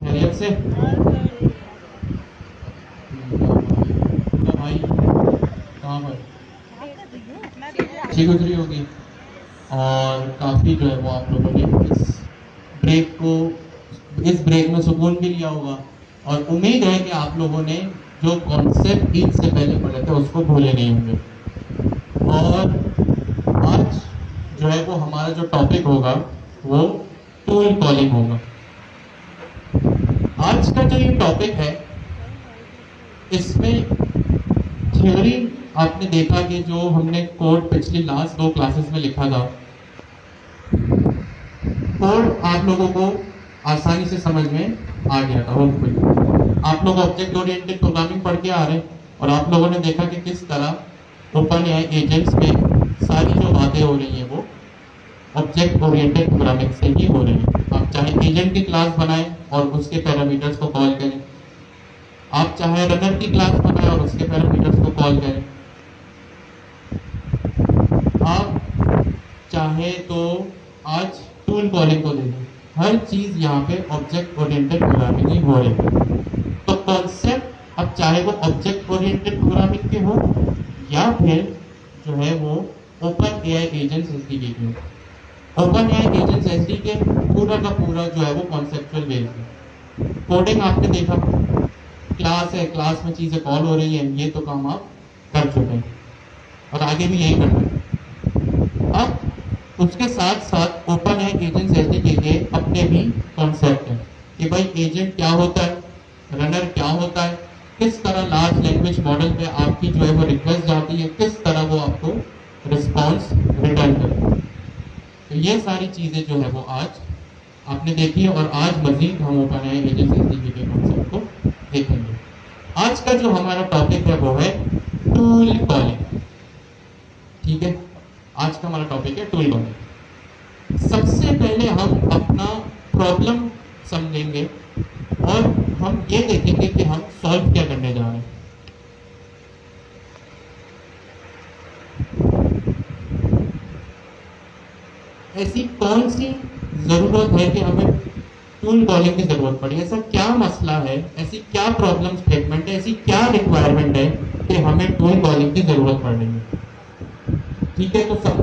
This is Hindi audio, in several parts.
खैरियत से भाई कहाँ पर अच्छी गुजरी होगी। और काफ़ी जो है वो आप लोगों ने ब्रेक को इस ब्रेक में सुकून भी लिया होगा। और उम्मीद है कि आप लोगों ने जो कॉन्सेप्ट ईद से पहले पढ़े थे उसको भूले नहीं होंगे। और आज जो है वो हमारा जो टॉपिक होगा वो टूल कॉलिंग होगा। आज का जो ये टॉपिक है इसमें थ्योरी आपने देखा कि जो हमने कोड पिछली लास्ट 2 क्लासेस में लिखा था, कोड आप लोगों को आसानी से समझ में आ गया था। होपफुली आप लोग ऑब्जेक्ट ओरिएंटेड प्रोग्रामिंग पढ़ के आ रहे हैं और आप लोगों ने देखा कि किस तरह ओपन एआई एजेंट्स में सारी जो बातें हो रही हैं वो ऑब्जेक्ट ओरिएंटेड प्रोग्रामिंग से ही हो रही है। आप चाहे एजेंट की क्लास बनाएं और उसके पैरामीटर्स को कॉल करें, आप चाहे रनर की क्लास बनाएं और उसके पैरामीटर्स को कॉल करें, आप चाहे तो आज टूल कॉलिंग को देखें। हर चीज़ यहाँ पे ऑब्जेक्ट ओरिएंटेड प्रोग्रामिंग ही हो रही है। तो कॉन्सेप्ट अब चाहे वो ऑब्जेक्ट ओरिएंटेड प्रोग्रामिंग के हो या फिर जो है वो ओपन एआई एजेंट्स एसडीके के हो। ओपन एआई एजेंट्स एसडीके पूरा का पूरा जो है वो कॉन्सेप्चुअल बेस्ड है। कोडिंग आपने देखा, क्लास है, क्लास में चीज़ें कॉल हो रही हैं, ये तो काम आप कर चुके हैं और आगे भी यही करना है। अब उसके साथ साथ ओपन एआई एजेंट्स एसडीके के अपने भी कॉन्सेप्ट हैं कि भाई एजेंट क्या होता है, रनर क्या होता है, किस तरह लार्ज लैंग्वेज मॉडल पे आपकी जो है वो रिक्वेस्ट जाती है, किस तरह वो आपको रिस्पॉन्स रिटर्न करता है। तो ये सारी चीज़ें जो है वो आज आपने देखी है और आज मजीद हम ओपन एआई एजेंट्स एसडीके के कॉन्सेप्ट को देखेंगे। आज का जो हमारा टॉपिक है वो है टूल कॉलिंग। ठीक है, आज का हमारा टॉपिक है टूल कॉलिंग। सबसे पहले हम अपना प्रॉब्लम समझेंगे और हम ये देखेंगे कि हम सॉल्व क्या करने जा रहे हैं। ऐसी कौन सी जरूरत है कि हमें टूल कॉलिंग की जरूरत पड़ी, ऐसा क्या मसला है, ऐसी क्या प्रॉब्लम स्टेटमेंट है, ऐसी क्या रिक्वायरमेंट है कि हमें टूल कॉलिंग की जरूरत पड़ रही है। ठीक है, तो सब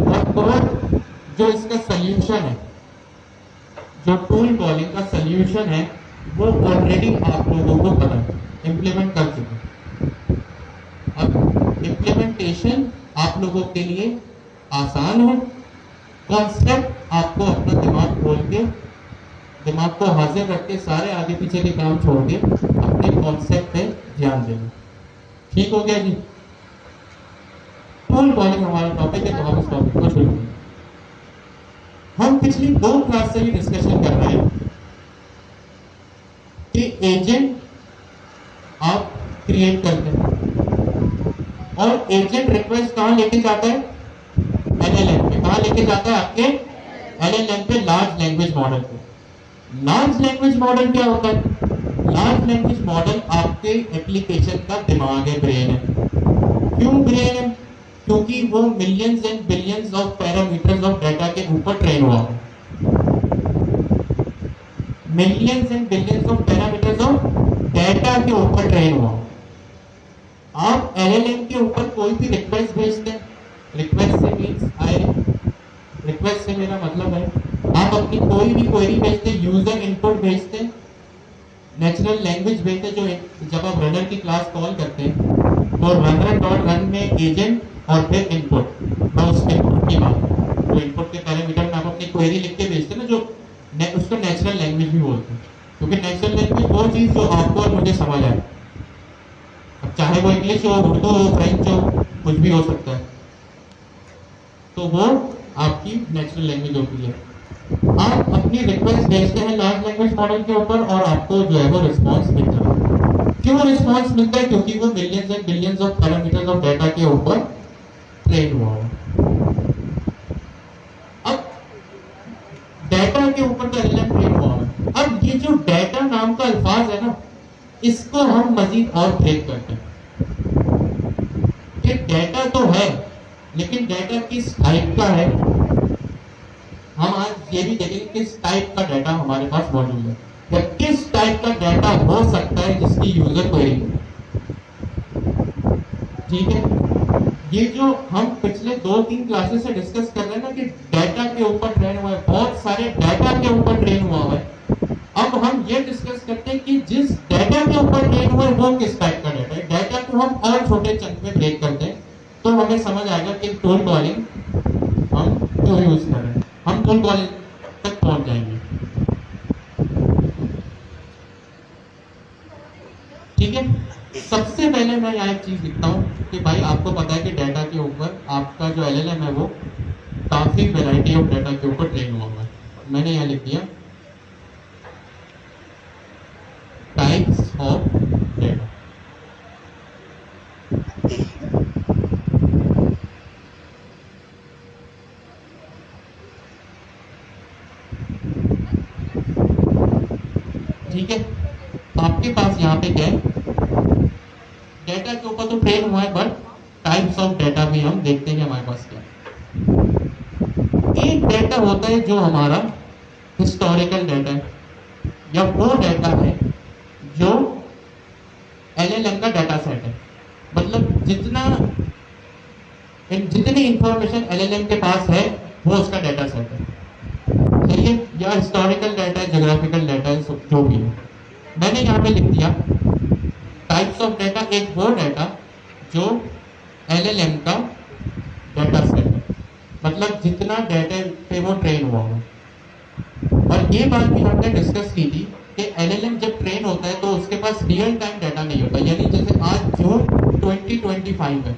जो इसका सल्यूशन है, जो टूल कॉलिंग का सल्यूशन है वो ऑलरेडी आप लोगों को पता है, इम्प्लीमेंट कर चुके हैं। अब इम्प्लीमेंटेशन आप लोगों के लिए आसान है, कॉन्सेप्ट आपको अपना दिमाग खोल के, दिमाग को हाजिर रख के, सारे आगे पीछे के काम छोड़ के अपने कॉन्सेप्ट पे ध्यान देना। ठीक हो गया जी। टूल कॉलिंग हमारा टॉपिक है, तो हम इस टॉपिक को शुरू करें। हम पिछली 2 क्लास से भी डिस्कशन कर रहे हैं कि एजेंट आप क्रिएट करते हैं और एजेंट रिक्वेस्ट कहाँ लेके जाता है, एलएलएम पे। कहाँ लेके जाता है, आपके एलएलएम पे, लार्ज लैंग्वेज मॉडल पे। लार्ज लैंग्वेज मॉडल क्या होता है? लार्ज लैंग्वेज मॉडल आपके एप्लीकेशन का दिमाग है, ब्रेन है। क्यों ब्रेन है? क्योंकि वो millions and billions of parameters of data के ऊपर ट्रेन हुआ है। Millions and billions of parameters of data के ऊपर ट्रेन हुआ। आप एलएलएम के ऊपर कोई भी रिक्वेस्ट भेजते हैं, रिक्वेस्ट से मीन्स रिक्वेस्ट से मेरा मतलब है आप अपनी कोई भी क्वेरी भेजते हैं, यूजर इनपुट भेजते हैं, नेचुरल लैंग्वेज भेजते हैं। जो जब आप रनर की क्लास कॉल करते हैं तो रनर डॉट रन में एजेंट और फिर इनपुट, मैं उसके इनपुट की बात करूँ तो इनपुट के पैरामीटर में आप अपनी क्वेरी लिख के भेजते हैं ना, जो उसको नेचुरल लैंग्वेज भी बोलते हैं, क्योंकि नेचुरल लैंग्वेज वो चीज़ जो आपको और मुझे समझ आए। अब चाहे वो इंग्लिश हो, उर्दू हो, फ्रेंच हो, कुछ भी हो सकता है, तो वो आपकी नेचुरल लैंग्वेज होती है। आप अपनी रिक्वेस्ट भेजते हैं लार्ज लैंग्वेज मॉडल के ऊपर और आपको जो है वो रिस्पॉन्स मिलता है। क्यों रिस्पॉन्स मिलता है? क्योंकि वो millions and billions of parameters of data के ऊपर ट्रेन हुआ है। अब डाटा के ऊपर तो एलएलएम ट्रेन हुआ है। अब ये जो डाटा नाम का अल्फाज है ना, इसको हम मजीद और ब्रेक करते हैं कि डाटा तो है, लेकिन डाटा किस टाइप का है। हम आज ये भी देखेंगे किस टाइप का डाटा हमारे पास मौजूद है। या किस टाइप का डाटा हो सकता है जिसकी यूजर क्वेरी। ठीक है, ये जो हम पिछले 2-3 क्लासेस से डिस्कस कर रहे हैं ना कि डाटा के ऊपर ट्रेन हुआ है, बहुत सारे डाटा के ऊपर ट्रेन हुआ है। अब हम ये डिस्कस करते हैं कि जिस डाटा के ऊपर ट्रेन हुआ है वो किस टाइप का डाटा है। डाटा को हम और छोटे चंक में ब्रेक करते हैं तो हमें समझ आएगा कि टूल कॉलिंग हम क्यों यूज कर रहे हैं। हम टूल कॉलिंग तक पहुंच जाएंगे। ठीक है, सबसे पहले मैं यहाँ एक चीज लिखता हूँ कि भाई आपको पता है कि डाटा के ऊपर आपका जो एलएलएम है वो काफी वैरायटी ऑफ डाटा के ऊपर ट्रेन हुआ है। मैंने यहाँ लिख दिया टाइप्स ऑफ डाटा। ठीक है, आपके पास यहाँ पे क्या है, डाटा के ऊपर तो ट्रेन हुआ है, बट टाइप्स ऑफ डाटा भी हम देखते हैं कि हमारे पास क्या है। एक डाटा होता है जो हमारा हिस्टोरिकल डाटा है, या वो डाटा है जो एलएलएम का डाटा सेट है। मतलब जितनी इंफॉर्मेशन एलएलएम के पास है वो उसका डाटा सेट है। सही है, या हिस्टोरिकल डाटा है, ज्योग्राफिकल डाटा है, जो भी है। मैंने यहाँ पे लिख दिया टाइप्स ऑफ डाटा, एक वो डाटा जो एलएलएम का डाटा सेट है, मतलब जितना डाटा पे वो ट्रेन हुआ हो। और ये बात भी हमने डिस्कस की थी कि एलएलएम जब ट्रेन होता है तो उसके पास रियल टाइम डाटा नहीं होता। यानी जैसे आज जून 2025 है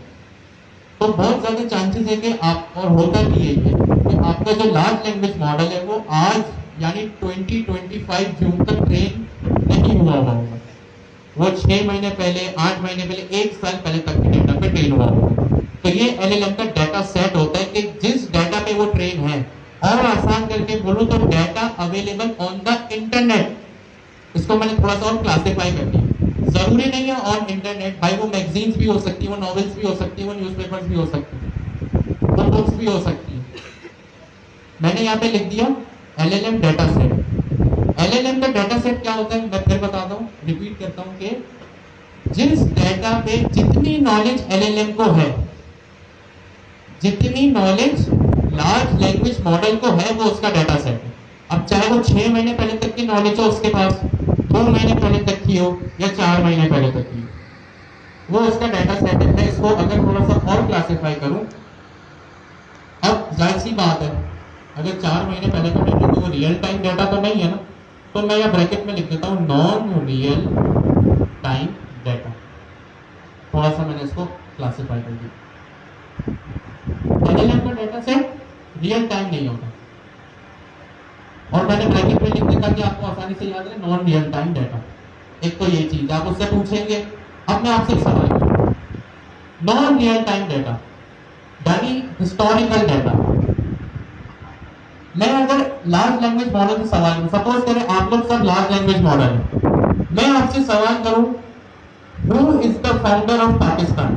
तो बहुत ज्यादा चांसेस है कि आप, और होता भी यही है कि आपका जो लार्ज लैंग्वेज मॉडल है वो आज यानी 2025 जून तक ट्रेन नहीं हुआ होगा। वो 6 महीने पहले, 8 महीने पहले, 1 साल पहले तक के डेटा पे ट्रेन हुआ होगा। तो ये एलएलएम का डाटा सेट होता है कि जिस डाटा पे वो ट्रेन है, और आसान करके बोलूं तो data available on the internet. इसको मैंने थोड़ा सा और क्लासिफाई कर दिया। जरूरी नहीं है ऑन इंटरनेट, भाई वो मैगजीन्स भी हो सकती है, वो नॉवेल्स भी हो सकती है, वो न्यूज़पेपर्स भी हो सकती है, वो बुक्स भी हो सकती है। मैंने यहाँ पे लिख दिया एलएलएम डाटा सेट। एलएलएम का डाटा सेट क्या होता है मैं फिर बताता हूँ, रिपीट करता हूँ कि जिस डाटा पे जितनी नॉलेज एलएलएम को है, जितनी नॉलेज लार्ज लैंग्वेज मॉडल को है, वो उसका डाटा सेट है। अब चाहे वो 6 महीने पहले तक की नॉलेज हो उसके पास, 2 महीने पहले तक की हो, या 4 महीने पहले तक की हो, वो उसका डाटा सेट है। मैं इसको अगर थोड़ा सा और क्लासिफाई करूं, अब जाहिर सी बात है अगर 4 महीने पहले का डाटा तो वो रियल टाइम डाटा तो नहीं है ना, तो मैं यहाँ ब्रैकेट में लिख देता हूँ नॉन रियल टाइम डाटा। थोड़ा सा मैंने इसको क्लासिफाई कर दिया। एलएलएम का डाटा सेट रियल टाइम नहीं होता, और मैंने ब्रैकेट में लिख दिया ताकि आपको आसानी से याद रहे, नॉन रियल टाइम डाटा। एक तो ये चीज आप उससे पूछेंगे। अब मैं आपसे सवाल करूं, नॉन रियल टाइम डाटा यानी हिस्टोरिकल डाटा, मैं अगर लार्ज लैंग्वेज मॉडल से सवाल करूं, सपोज करें आप लोग सब लार्ज लैंग्वेज मॉडल है, मैं आपसे सवाल करूं who is the founder of Pakistan,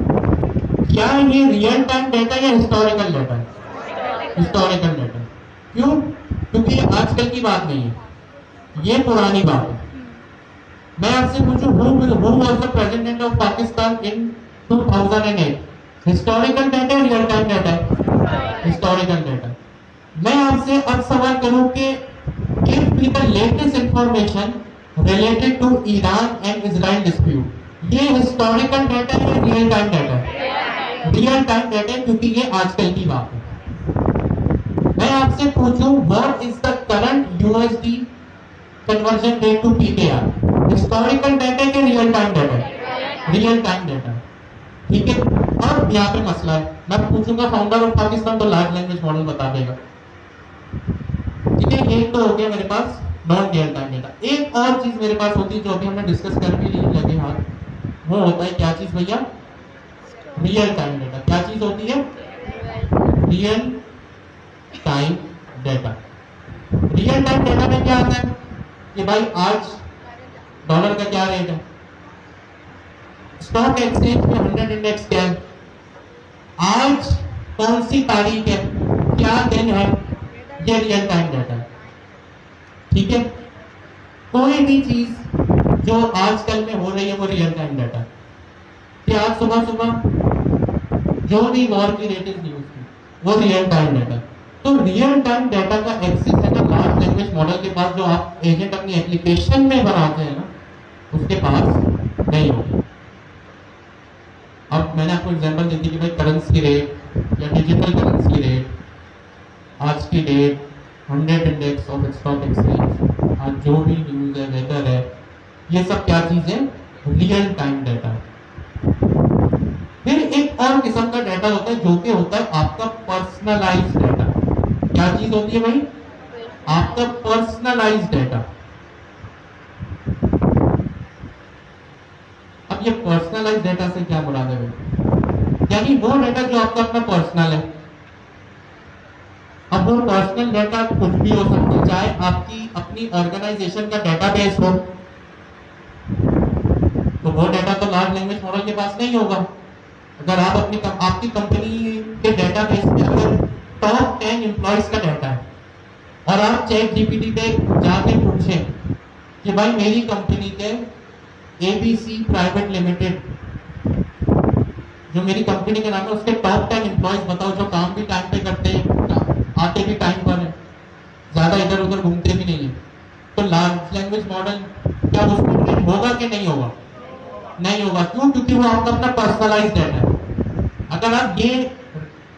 क्या ये रियल टाइम डाटा या हिस्टोरिकल डाटा है? Historical data. क्यों? क्योंकि ये आजकल की बात नहीं है, ये पुरानी बात है। मैं आपसे पूछूं who was the president of Pakistan in 2008, historical data या real time data? Historical data. मैं आपसे अब सवाल करूं कि give me the latest information related to Iran and Israel dispute, ये हिस्टोरिकल डाटा है या रियल टाइम डाटा है? रियल टाइम डाटा है, क्योंकि ये आजकल की बात है। मैं आपसे पूछूं what is the current USD conversion rate to PKR, historical data है कि रियल टाइम डाटा है? Real time data. ठीक है, अब यहाँ पे मसला है, मैं पूछूंगा फाउंडर ऑफ पाकिस्तान तो लार्ज लैंग्वेज मॉडल बता देगा। ठीक है, एक तो हो गया मेरे पास नॉन रियल टाइम डाटा। एक और चीज मेरे पास होती है जो अभी हमने डिस्कस कर भी ली लगे हाथ, वो होता है क्या चीज भैया? Real time data. क्या चीज होती है? Real time data. Real time data में क्या आता है कि भाई आज डॉलर का क्या रेट है, स्टॉक एक्सचेंज में 100 इंडेक्स क्या है, आज कौन सी तारीख है, क्या दिन है, ये रियल टाइम डाटा है। ठीक है, कोई भी चीज जो आजकल में हो रही है वो रियल टाइम डाटा, कि आज सुबह सुबह जो भी वॉर की लेटेस्ट न्यूज थी वो रियल टाइम डाटा। तो रियल टाइम डाटा का एक्सेस है ना लार्ज लैंग्वेज मॉडल के पास, जो आप एजेंट अपनी एप्लीकेशन में बनाते हैं ना, उसके पास नहीं होगा। अब मैंने आपको एग्जांपल दी थी कि भाई करेंसी रेट या डिजिटल करेंसी रेट, आज की date 100 index of stock exchange, आज जो भी न्यूज है, वेदर है, ये सब क्या चीज है? Real time data. फिर एक और किस्म का डाटा होता है जो कि होता है आपका पर्सनलाइज्ड डाटा। क्या चीज होती है भाई? आपका पर्सनलाइज्ड डाटा। अब ये पर्सनलाइज्ड डाटा से क्या मुराद है भाई? यानी वो डाटा जो आपका अपना पर्सनल है। अब वो पर्सनल डाटा कुछ भी हो सकता है, चाहे आपकी अपनी ऑर्गेनाइजेशन का डाटाबेस हो, तो वो डाटा तो लार्ज लैंग्वेज मॉडल के पास नहीं होगा। अगर आप आपकी कंपनी के डाटाबेस में अगर टॉप 10 एम्प्लॉयज का डाटा है और आप चैट जीपीटी पे जाके पूछें कि भाई मेरी कंपनी के एबीसी प्राइवेट लिमिटेड, जो मेरी कंपनी का नाम है, उसके टॉप 10 एम्प्लॉयज बताओ जो काम भी टाइम पे करते हैं, आते भी टाइम पर है, ज्यादा इधर उधर घूमते भी नहीं है, तो लार्ज लैंग्वेज मॉडल क्या उसमें ट्रेन होगा कि नहीं होगा? नहीं होगा। क्यों? क्योंकि वो आपका अपना पर्सनलाइज्ड डाटा है। अगर आप ये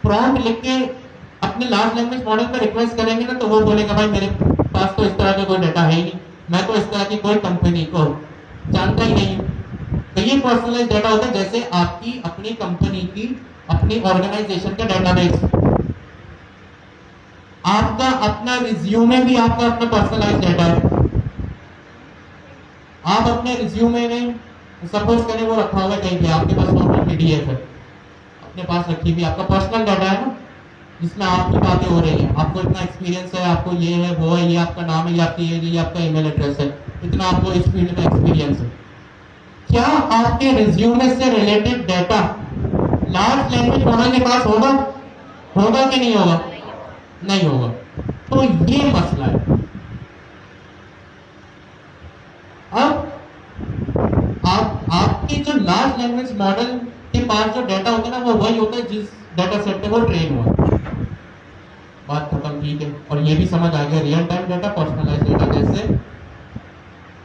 प्रॉम्प्ट लिख के अपने लार्ज लैंग्वेज मॉडल पर रिक्वेस्ट करेंगे ना, तो वो बोलेगा भाई मेरे पास तो इस तरह का कोई डाटा है ही नहीं, मैं तो इस तरह की कोई कंपनी को जानता ही नहीं। तो ये पर्सनलाइज्ड डाटा होता है, जैसे आपकी अपनी कंपनी की अपनी ऑर्गेनाइजेशन का डाटाबेस, आपका अपना रिज्यूमे भी आपका अपना पर्सनलाइज्ड डाटा है। आप अपने रिज्यूमे में सपोज करें वो रखा हुआ है कहीं पे, आपके पास नॉर्मल पीडीएफ है अपने पास रखी हुई, आपका पर्सनल डाटा है ना, जिसमें आपकी बातें हो रही है, आपको इतना एक्सपीरियंस है, आपको ये है वो है, ये आपका नाम है, ये आपकी ये आपका ईमेल एड्रेस है, इतना आपको इस फील्ड में एक्सपीरियंस है। क्या आपके रिज्यूमे से related data large language model के पास होगा? होगा कि नहीं होगा? नहीं होगा। तो ये मसला है। अब आपके जो लार्ज लैंग्वेज मॉडल के पास जो डाटा होता है ना, वो वही होता है जिस डाटा सेट पे वो ट्रेन हुआ। बात खत्म, ठीक है। और ये भी समझ आ गया real time data, personalised data. जैसे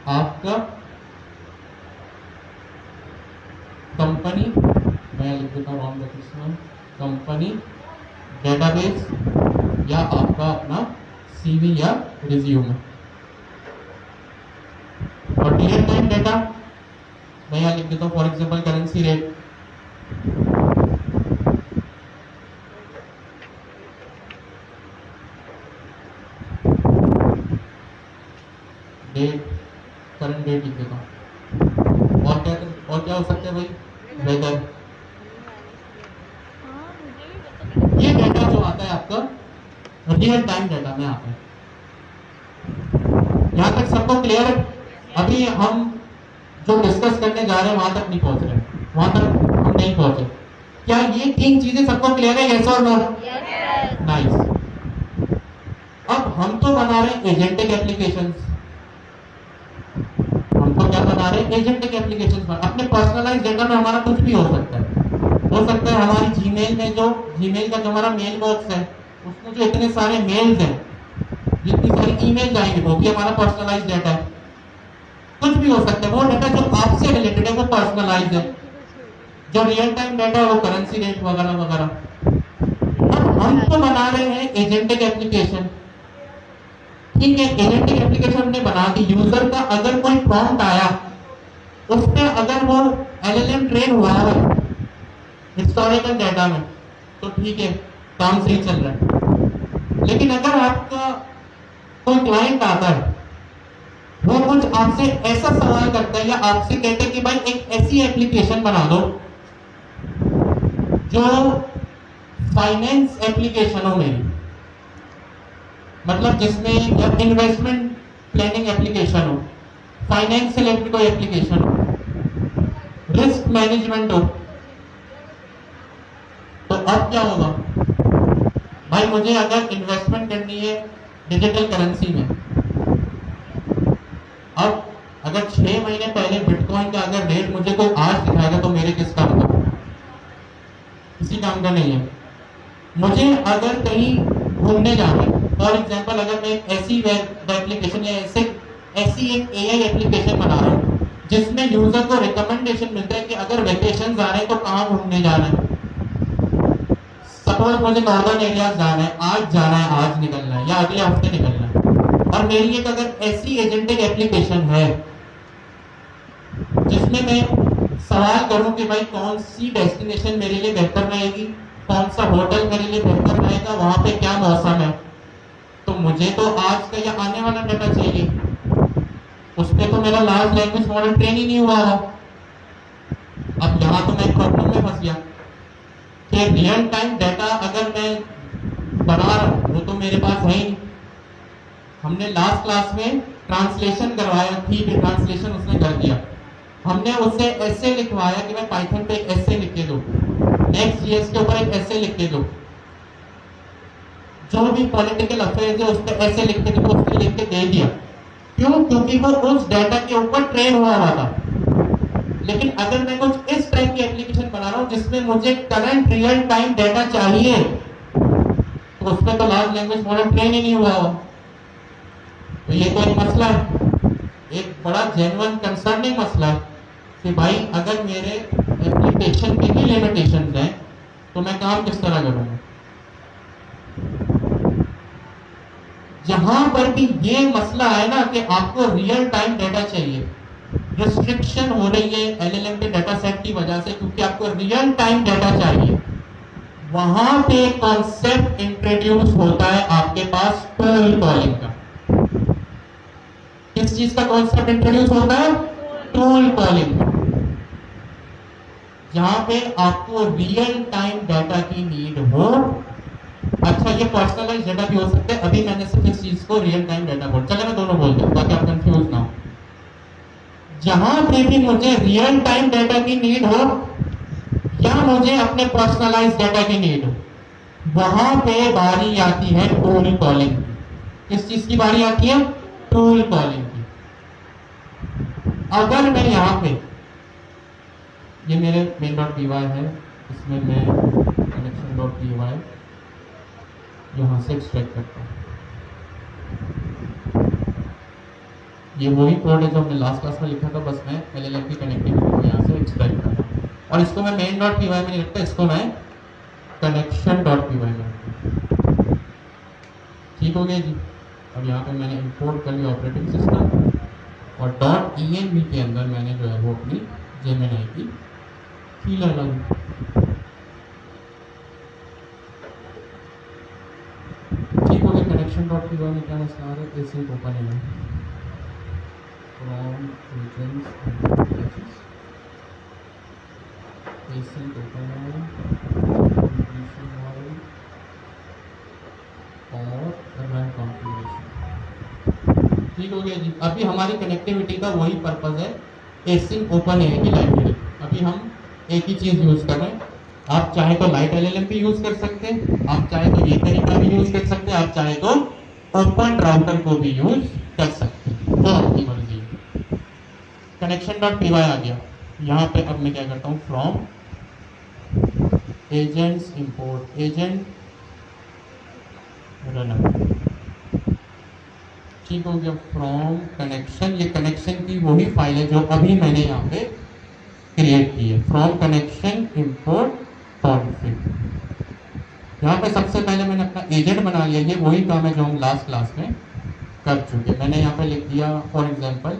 आपका कंपनी, मैं लिख देता हूँ रॉन्ग इसमें, कंपनी डेटाबेस या आपका अपना सीवी या रिज्यूम। और रियल टाइम डाटा मैं यहाँ लिख देता हूँ, for example currency rate, date, current date लिख देता हूँ। और क्या हो सकता है भाई? वेदर। ये डाटा जो आता है आपका रियल टाइम डाटा में आता है। यहाँ तक सबको क्लियर है? अभी हम जो डिस्कस करने जा रहे हैं वहां तक नहीं पहुंच रहे, वहां तक हम नहीं पहुंचे। क्या ये 3 चीजें सबको क्लियर है? यस और नो? नाइस। अब हम तो बना रहे हैं एजेंटिक एप्लीकेशंस, हम तो क्या बना रहे हैं? Agentic applications. अपने पर्सनलाइज्ड डाटा में हमारा कुछ भी हो सकता है। हो सकता है हमारी जीमेल में जो जीमेल का जो हमारा मेल बॉक्स है, उसमें जो इतने सारे मेल्स हैं, जितनी सारी ईमेल जाएंगे, वो भी हमारा पर्सनलाइज्ड डाटा है। कुछ भी हो सकता है। वो डाटा जो आपसे रिलेटेड है वो पर्सनलाइज्ड है। जो रियल टाइम डाटा है वो करेंसी रेट वगैरह वगैरह। अब हम तो बना रहे हैं एजेंटिक एप्लीकेशन, ठीक है। एजेंटिक एप्लीकेशन हमने बना दी। यूजर का अगर कोई प्रॉम्प्ट आया, उस पर अगर वो एलएलएम ट्रेन हुआ है हिस्टोरिकल डाटा में, तो ठीक है, काम सही चल रहा है। लेकिन अगर आपका कोई क्लाइंट आता है, वो कुछ आपसे ऐसा सवाल करता है या आपसे कहते हैं कि भाई एक ऐसी एप्लीकेशन बना दो जो फाइनेंस एप्लीकेशन हो मेरी, मतलब जिसमें या इन्वेस्टमेंट प्लानिंग एप्लीकेशन हो, फाइनेंस से रिलेटेड कोई एप्लीकेशन हो, रिस्क मैनेजमेंट हो, तो अब क्या होगा भाई? मुझे अगर इन्वेस्टमेंट करनी है डिजिटल करेंसी में, अब अगर 6 महीने पहले बिटकॉइन का अगर रेट मुझे कोई आज दिखाएगा तो मेरे किस काम का, किसी काम का नहीं है। मुझे अगर कहीं घूमने जाना है, फॉर एग्जाम्पल अगर मैं एक ऐसी वेब एप्लीकेशन या ऐसी एक एआई एप्लीकेशन बना रहा हूँ जिसमें यूजर को रिकमेंडेशन मिलता है कि अगर वेकेशन जा रहे हैं तो कहाँ घूमने जाना है। सपोज मुझे नॉर्दर्न एरिया जाना है, आज जाना है, आज निकलना है या अगले हफ्ते निकलना है, और मेरी एक अगर ऐसी एजेंटिक एप्लीकेशन है जिसमें मैं सवाल करूं कि भाई कौन सी डेस्टिनेशन मेरे लिए बेहतर रहेगी, कौन सा होटल मेरे लिए बेहतर रहेगा, वहां पे क्या मौसम है, तो मुझे तो आज का या आने वाला डाटा चाहिए। उस पर तो मेरा लार्ज लैंग्वेज मॉडल ट्रेन ही नहीं हुआ है। अब यहाँ तो मैं प्रॉब्लम में फंस गया कि रियल टाइम डाटा अगर मैं बना रहा हूँ वो तो मेरे पास है ही। हमने लास्ट क्लास में ट्रांसलेशन करवाया थी, ट्रांसलेशन उसने कर दिया। हमने उससे ऐसे लिखवाया कि मैं पाइथन पे एक ऐसे लिख के दो, नेक्स्ट जीएस के ऊपर एक ऐसे लिख के दो, जो भी पॉलिटिकल अफेयर्स है उस पर ऐसे लिख के दो, उसने लिख के दे दिया। क्यों? क्योंकि वो उस डाटा के ऊपर ट्रेन हुआ था। लेकिन अगर मैं कुछ इस टाइप की एप्लीकेशन बना रहा हूँ जिसमें मुझे करंट रियल टाइम डाटा चाहिए, तो उसमें तो लार्ज लैंग्वेज मॉडल ट्रेन ही नहीं हुआ हो। तो ये तो एक मसला है, एक बड़ा जेन्युइन कंसर्निंग मसला है कि भाई अगर मेरे एप्लीकेशन के ही लिमिटेशंस हैं तो मैं काम किस तरह करूँगा। जहां पर भी ये मसला है ना कि आपको रियल टाइम डाटा चाहिए, रिस्ट्रिक्शन हो रही है एलएलएम के डाटा सेट की वजह से, क्योंकि आपको रियल टाइम डाटा चाहिए, वहां पे कॉन्सेप्ट इंट्रोड्यूस होता है आपके पास टूल कॉलिंग का। किस चीज का कॉन्सेप्ट इंट्रोड्यूस होता है? टूल कॉलिंग का, जहां पे आपको रियल टाइम डाटा की नीड हो। अच्छा, ये पर्सनलाइज डाटा भी हो सकता है। अभी मैंने सिर्फ इस चीज को रियल टाइम डाटा बोल, चले मैं दोनों बोल दूं ताकि आप कंफ्यूज ना हो। जहां पे भी मुझे रियल टाइम डाटा की नीड हो या मुझे अपने पर्सनलाइज डाटा की नीड हो, वहां पे बारी आती है टूल कॉलिंग की। किस चीज की बारी आती है? टूल कॉलिंग की। अगर मैं यहाँ पे, ये मेरे main.py है, इसमें मैं connection.py यहाँ से एक्सट्रैक्ट करता हूँ। ये वही कोड है जो हमने लास्ट क्लास में लिखा था, बस मैं एलएलएम की कनेक्टिविटी को यहाँ से एक्सट्रैक्ट कर रहा हूँ। और इसको मैं main.py में नहीं रखता, इसको मैं connection.py में रखता। ठीक हो गया जी। अब यहाँ पे मैंने इंपोर्ट कर लिया ऑपरेटिंग सिस्टम, और .env के अंदर मैंने जो है वो अपनी जेमिनी की की लगा दी। ठीक हो गया। कनेक्शन.py में क्या मसला आ रहा है? एसिंक ओपन है from agents and packages, async open है कंप्लीशन वाइल और रन कॉन्फ़िगरेशन। ठीक हो गया जी। अभी हमारी कनेक्टिविटी का वही पर्पस है, एसिंक ओपन है की लाइब्रेरी। अभी हम एक ही चीज यूज कर रहे हैं। आप चाहे तो लाइट एलएलएम भी यूज कर सकते हैं, आप चाहे तो ये तरीका भी यूज कर सकते हैं, आप चाहे तो ओपन राउटर को भी यूज कर सकते हैं, वो आपकी मर्जी है। कनेक्शन.py आ गया। यहाँ पे अब मैं क्या करता हूँ, from agents import agent runner. ठीक हो गया। फ्रॉम कनेक्शन, ये कनेक्शन की वही फाइल है जो अभी मैंने यहाँ पे क्रिएट की है। From connection import config. यहाँ पे सबसे पहले मैंने अपना एजेंट बना लिया। ये वही काम है जो हम लास्ट क्लास में कर चुके। मैंने यहाँ पे लिख दिया for example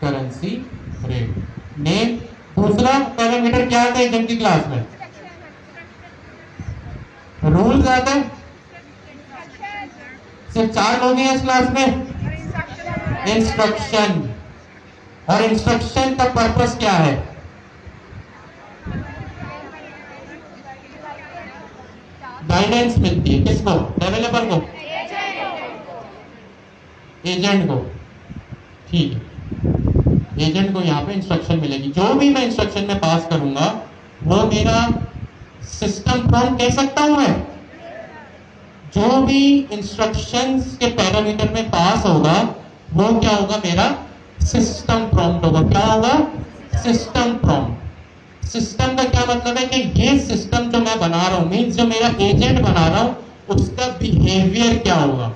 currency rate name. दूसरा पैरामीटर क्या आता है एजेंट की क्लास में? रूल्स आता है। सिर्फ 4 लोग हैं इस क्लास में। इंस्ट्रक्शन, और इंस्ट्रक्शन का पर्पस क्या है? गाइडेंस मिलती है किसको? डेवलपर को, एजेंट को। ठीक है, एजेंट को यहाँ पे इंस्ट्रक्शन मिलेगी। जो भी मैं इंस्ट्रक्शन में पास करूंगा वो मेरा सिस्टम कौन कह सकता हूं मैं? जो भी इंस्ट्रक्शंस के पैरामीटर में पास होगा वो क्या होगा, मेरा सिस्टम प्रॉम्प्ट होगा। क्या होगा, सिस्टम प्रॉम्प्ट। सिस्टम का क्या मतलब है कि ये सिस्टम जो मैं बना रहा हूं, मीन्स जो मेरा एजेंट बना रहा हूं उसका बिहेवियर क्या होगा,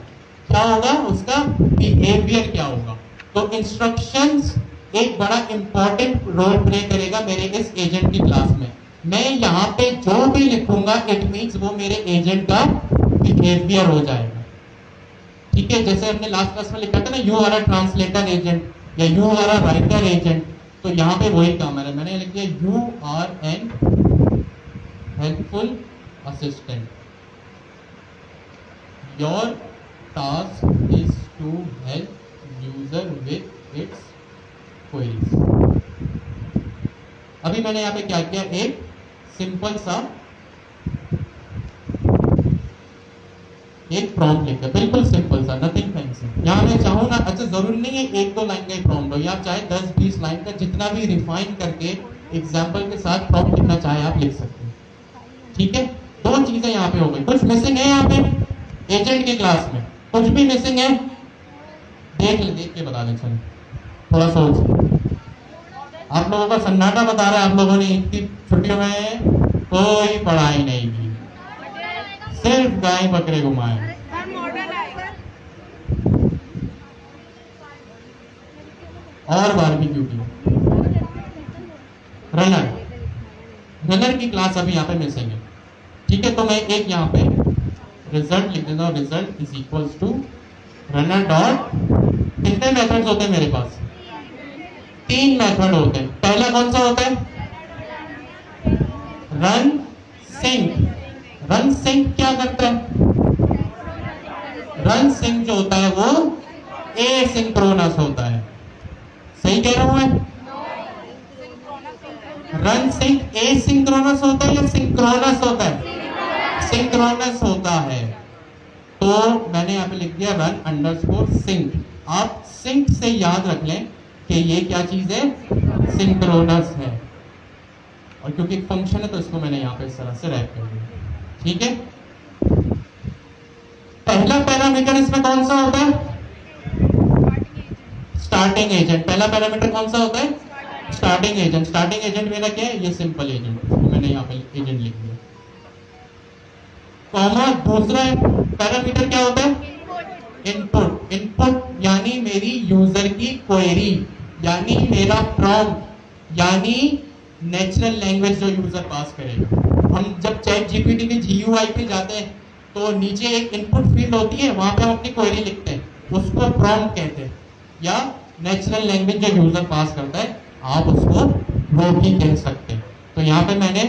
क्या होगा उसका बिहेवियर क्या होगा। तो इंस्ट्रक्शंस एक बड़ा इंपॉर्टेंट रोल प्ले करेगा मेरे इस एजेंट की क्लास में। मैं यहाँ पे जो भी लिखूंगा इट मीन्स वो मेरे एजेंट का बिहेवियर हो जाएगा। ठीक है, जैसे हमने लास्ट क्लास में लिखा था ना, you are a translator agent या you are a writer agent, तो यहाँ पे वही काम है। मैंने लिख दिया you are an helpful assistant, your task is to help user with its queries. अभी मैंने यहाँ पे क्या किया, एक सिंपल सा एक प्रॉम्प्ट लिखा, बिल्कुल सिंपल सा, नथिंग फैंसी। यहाँ मैं चाहूँ ना, अच्छा जरूरी नहीं है एक दो लाइन का ही प्रॉम्प्ट हो, या आप चाहे 10-20 लाइन का जितना भी रिफाइन करके एग्जाम्पल के साथ प्रॉम्प्ट लिखना चाहे आप लिख सकते हैं। ठीक है, दो चीजें यहाँ पे हो गई। कुछ मिसिंग है यहाँ पे एजेंट की क्लास में, कुछ भी मिसिंग है, देख के बता दें। चलो थोड़ा सोच, आप लोगों का सन्नाटा बता रहे हैं। आप लोगों ने इतनी छुट्टियों में कोई पढ़ाई नहीं की, सिर्फ गाय बकरे घुमाए। और बारबेक्यू की रनर की क्लास अभी यहाँ पे मिसिंग है। ठीक है, तो मैं एक यहाँ पे रिजल्ट लिख देता हूँ, result is equals to runner dot, कितने मेथड्स होते हैं मेरे पास, 3 मेथड होते हैं। पहला कौन सा होता है, रन सिंक। रन सिंक क्या करता है, रन सिंक जो होता है वो एसिंक्रोनस होता है। सही कह रहा हूं मैं, रन सिंक एसिंक्रोनस होता है या सिंक्रोनस होता है, सिंक्रोनस होता है। तो मैंने यहाँ पे लिख दिया रन अंडरस्कोर सिंक। आप सिंक से याद रख लें कि ये क्या चीज है, सिंक्रोनस है। और क्योंकि एक फंक्शन है तो इसको मैंने यहाँ पे इस तरह से रैप कर दिया। ठीक है, पहला पैरामीटर इसमें कौन सा होता है, स्टार्टिंग एजेंट। पहला पैरामीटर कौन सा होता है, स्टार्टिंग एजेंट। स्टार्टिंग एजेंट मेरा क्या है, ये सिंपल एजेंट, मैंने यहाँ पे एजेंट लिख दिया। कॉमा दूसरा पैरामीटर क्या होता है, इनपुट। इनपुट यानी मेरी यूजर की क्वेरी, यानी मेरा प्रॉम्प्ट, यानी नेचुरल लैंग्वेज जो यूजर पास करेगा। हम जब चैट जीपीटी के जीयूआई पे जाते हैं तो नीचे एक इनपुट फील्ड होती है, वहां पे हम अपनी क्वेरी लिखते हैं, उसको प्रॉम्प्ट कहते हैं, या नेचुरल लैंग्वेज जो यूजर पास करता है आप उसको वो भी कह सकते हैं। तो यहाँ पे मैंने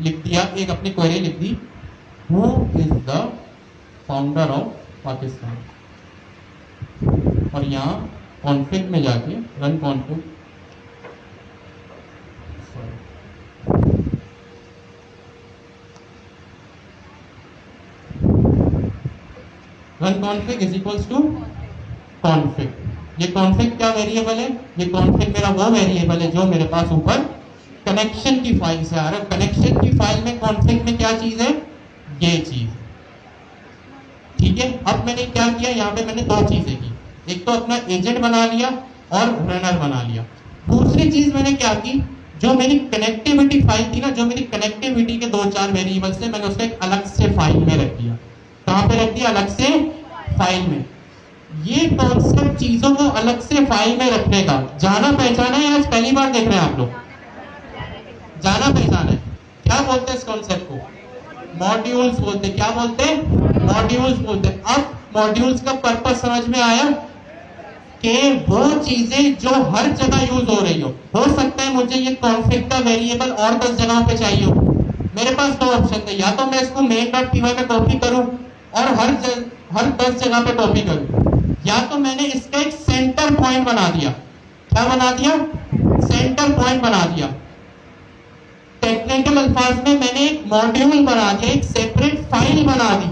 लिख दिया, एक अपनी क्वेरी लिख दी, who is the founder of Pakistan, और यहाँ कॉन्फ्लिक्ट में जाके run conflict, run conflict is equals to conflict. ये कॉन्फ्लिक्ट क्या वेरिएबल है, ये कॉन्फ्लिक्ट मेरा वो वेरिएबल है जो मेरे पास ऊपर कनेक्शन की फाइल से आ रहा है। कनेक्शन की फाइल में कॉन्फ्लिक्ट में क्या चीज है, ये चीज। ठीक है, अब मैंने क्या किया, यहाँ पे मैंने दो चीजें की, एक तो अपना एजेंट बना लिया और रनर बना लिया। दूसरी चीज मैंने क्या की, जो मेरी कनेक्टिविटी फाइल थी ना, जो मेरी कनेक्टिविटी के 2-4 वेरिएबल्स थे, मैंने उसको एक अलग से फाइल में रख दिया। कहां पे रख दिया, अलग से फाइल में। ये कॉन्सेप्ट चीजों को अलग से फाइल में रखने का जाना पहचाना है, आज पहली बार देख रहे हैं आप लोग, जाना पहचाना है। क्या बोलते हैं इस कॉन्सेप्ट को, मॉड्यूल्स बोलते हैं। क्या बोलते हैं, मॉड्यूल्स बोलते हैं। अब मॉड्यूल्स का पर्पस समझ में आया कि वो चीजें जो हर जगह यूज हो रही हो सकता है मुझे ये कॉन्फ्लिक्ट का वेरिएबल और 10 जगहों पे चाहिए हो। मेरे पास दो ऑप्शन थे, या तो मैं इसको main.py में कॉपी करूं और हर 10 जगह पे कॉपी करूं, या तो मैंने इसका एक सेंटर पॉइंट बना दिया। क्या बना दिया, सेंटर पॉइंट बना दिया। टेक्निकल अल्फाज में मैंने एक मॉड्यूल बना दिया, एक सेपरेट फाइल बना दी।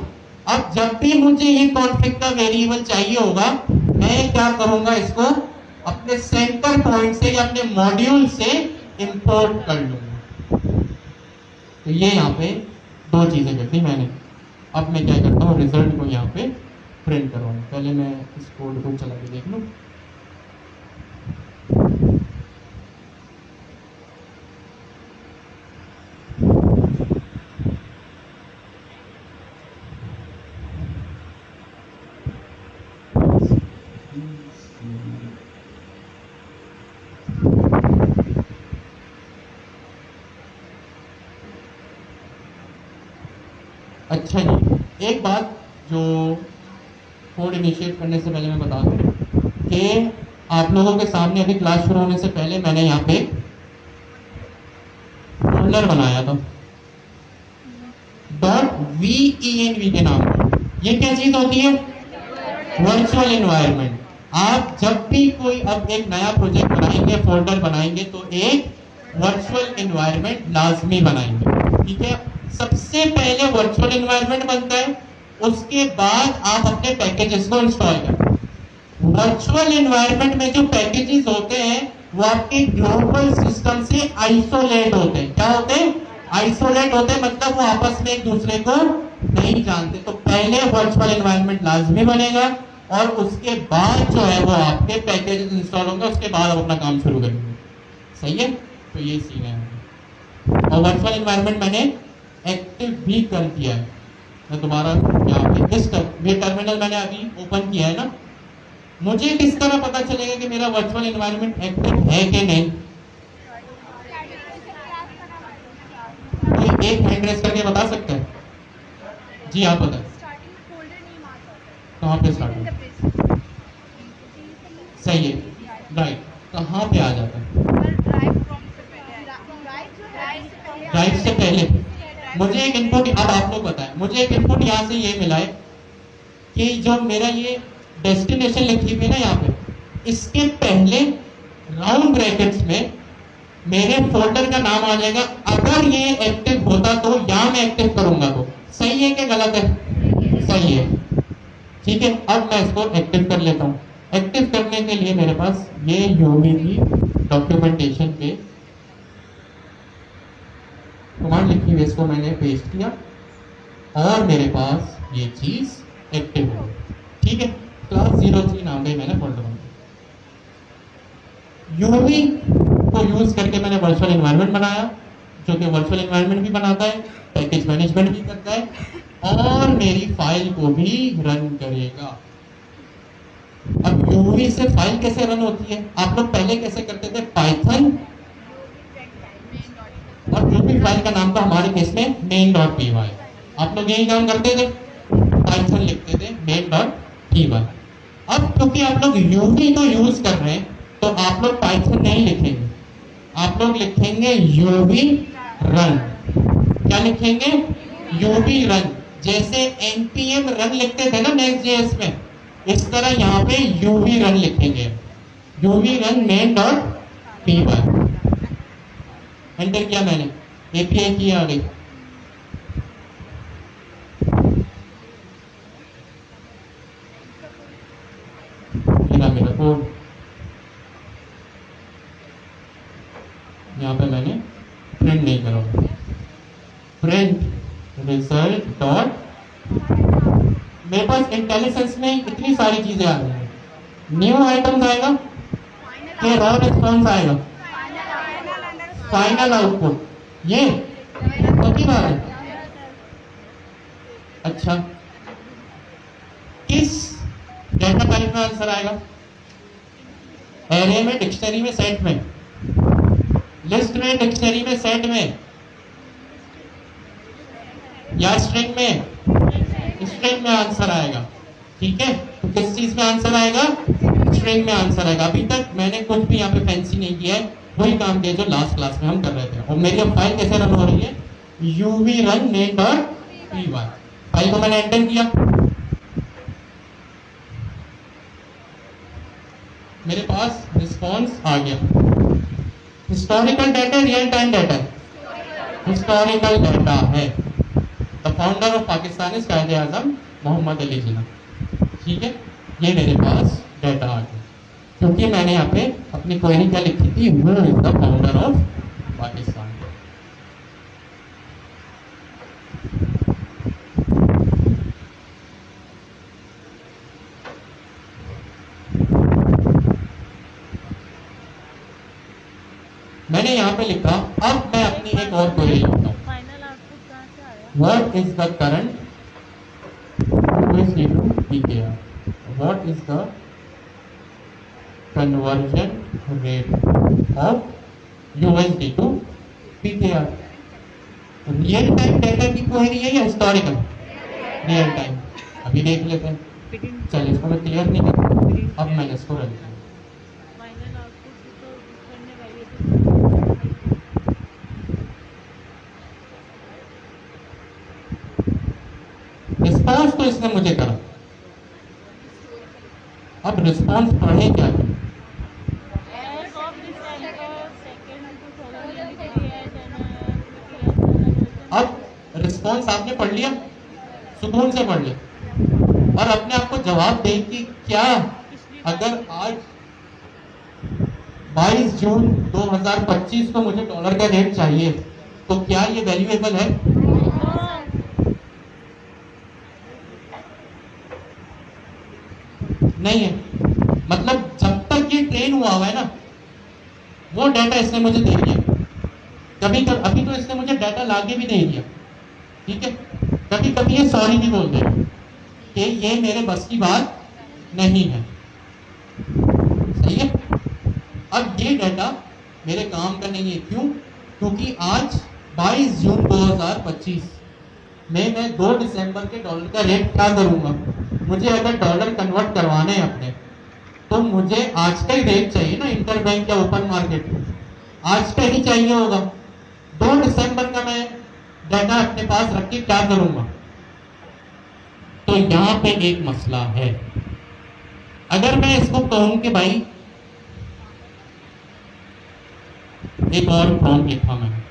अब जब भी मुझे ये कॉन्फ्लिक्ट का वेरिएबल चाहिए होगा, मैं क्या करूंगा, इसको अपने सेंटर पॉइंट से या अपने मॉड्यूल से इंपोर्ट कर लूंगा। तो ये यहाँ पे दो चीजें कर दी मैंने। अब मैं क्या करता हूँ, रिजल्ट को यहाँ पे प्रिंट करवाऊँ। पहले मैं इस कोड को चला के देख लूँ। अच्छा जी, एक बात जो कोड इनिशिएट करने से पहले मैं बता दूं कि आप लोगों के सामने अभी क्लास शुरू होने से पहले मैंने यहाँ पे फोल्डर बनाया था .venv के नाम पर। ये क्या चीज होती है? Virtual environment. आप जब भी कोई अब एक नया प्रोजेक्ट बनाएंगे, फोल्डर बनाएंगे, तो एक वर्चुअल एनवायरनमेंट लाजमी बनाएंगे। ठीक है, सबसे पहले वर्चुअल एनवायरनमेंट बनता है, उसके बाद आप अपने पैकेजेस को इंस्टॉल करें। वर्चुअल एनवायरनमेंट में जो पैकेजेस होते हैं वो आपके ग्लोबल सिस्टम से आइसोलेट होते हैं। क्या होते हैं? आइसोलेट होते हैं, मतलब वो आपस में एक दूसरे को नहीं जानते। तो पहले वर्चुअल एनवायरनमेंट लाजमी बनेगा और उसके बाद जो है वो आपके पैकेजेस इंस्टॉल होंगे, उसके बाद आप अपना काम शुरू करेंगे। सही है? तो ये सीन है। और वर्चुअल एनवायरनमेंट मैंने एक्टिव भी कर दिया है। मैं दोबारा यहाँ पे इस टर्मिनल मैंने अभी ओपन किया है ना। मुझे किस तरह पता चलेगा कि मेरा वर्चुअल एनवायरनमेंट एक्टिव है कि नहीं? कोई एक हैंड रेस करके बता सकता है? जी आप बताएं। कहाँ पे स्टार्टिंग? सही है, राइट। कहाँ पे आ जाता है? राइट से पहले। मुझे एक इनपुट, अब आप लोग बताएं, मुझे एक इनपुट यहाँ से ये मिला है कि जो मेरा ये डेस्टिनेशन लिखी हुई है ना यहाँ पे, इसके पहले राउंड ब्रैकेट्स में मेरे फोल्डर का नाम आ जाएगा। अगर ये एक्टिव होता तो यहाँ मैं एक्टिव करूंगा। तो सही है कि गलत है? सही है। ठीक है, अब मैं इसको एक्टिव कर लेता हूँ। एक्टिव करने के लिए मेरे पास ये यूवी डॉक्यूमेंटेशन पे कमांड लिखी हुई, इसको मैंने पेस्ट किया और मेरे पास ये चीज एक्टिव हो गई। ठीक है, क्लास 03 नाम का मैंने फोल्डर बनाया। यूवी को यूज करके मैंने वर्चुअल एनवायरनमेंट बनाया, जो कि वर्चुअल एनवायरनमेंट भी बनाता है, पैकेज मैनेजमेंट भी करता है और मेरी फाइल को भी रन करेगा। अब यूवी से फाइल कैसे रन होती है? आप लोग पहले कैसे करते थे? पाइथन, और जो भी फाइल का नाम था हमारे केस में main.py, आप लोग यही काम करते थे, पाइथन लिखते थे main.py। अब क्योंकि आप लोग यूवी को यूज कर रहे हैं तो आप लोग पाइथन नहीं लिखेंगे, आप लोग लिखेंगे यूवी रन। क्या लिखेंगे? UV run. जैसे npm रन लिखते थे ना नेक्स्ट.js में, इस तरह यहाँ पे यूवी रन लिखेंगे, यूवी रन main.py। एंटर किया मैंने, एपीआई की आ गई। मेरा कोड यहाँ पे मैंने प्रिंट नहीं करा, प्रिंट रिजल्ट डॉट। मेरे पास इंटेलिजेंस में इतनी सारी चीजें आ रही हैं। न्यू आइटम्स आएगा कि रॉ रिस्पॉन्स आएगा? फाइनल आउटपुट, ये पक्की बात है। अच्छा, किस डेटा टाइप में आंसर आएगा? एरे में, डिक्शनरी में, सेट में? लिस्ट में, डिक्शनरी में, सेट में या स्ट्रिंग में? स्ट्रिंग में आंसर आएगा। ठीक है, तो किस चीज में आंसर आएगा? स्ट्रिंग में आंसर आएगा। अभी तक मैंने कुछ भी यहाँ पे फैंसी नहीं किया है, वही काम किया जो लास्ट क्लास में हम कर रहे थे। और मेरी अब फाइल कैसे रन हो रही है? UV run main.py। फाइल को मैंने एंटर किया, मेरे पास रिस्पॉन्स आ गया। Historical data, real time data? Historical data है। The founder of Pakistan is Quaid-e Azam Mohammad Ali Jinnah. ठीक है, ये मेरे पास डाटा आ गया क्योंकि मैंने यहाँ पे अपनी क्वेरी क्या लिखी थी, वो is the founder of Pakistan. मैंने यहाँ पे लिखा, अब मैं अपनी एक और क्वेरी लिखता हूँ, फाइनल आउटपुट कहाँ से आया? What is the current USD to PKR, what is the conversion rate of USD to PKR? Real time data की क्वेरी है या हिस्टोरिकल? Real time. अभी देख लेते हैं। चलिए, इसको मैं क्लियर नहीं कर, अब मैंने इसको रख दिया। फाइनल आउटपुट तो करने वाली रिस्पॉन्स तो इसने मुझे करा, अब रिस्पॉन्स पढ़े क्या है? as of December 2nd 2023 as an अब रिस्पॉन्स आपने पढ़ लिया, सुकून से पढ़ लिया और अपने आप को जवाब दे कि क्या अगर आज 22 जून 2025 को मुझे डॉलर का रेट चाहिए तो क्या ये वैल्यूएबल है? नहीं है। मतलब जब तक ये ट्रेन हुआ है ना, वो डाटा इसने मुझे दे दिया। अभी तो इसने मुझे डाटा लाके भी दे दिया, ठीक है। कभी कभी ये सॉरी भी बोल दे कि ये मेरे बस की बात नहीं है, सही है। अब ये डाटा मेरे काम का नहीं है, क्यों? क्योंकि आज 22 जून 2025 में मैं 2 दिसंबर के डॉलर का रेट क्या करूंगा? मुझे अगर डॉलर कन्वर्ट करवाने हैं अपने, तो मुझे आज का ही रेट चाहिए ना, इंटर बैंक या ओपन मार्केट, आज का ही चाहिए होगा। 2 दिसंबर का मैं डाटा अपने पास रख के क्या करूंगा? तो यहां पे एक मसला है। अगर मैं इसको कहूं कि भाई, एक और प्रॉम्प्ट लिखा मैंने,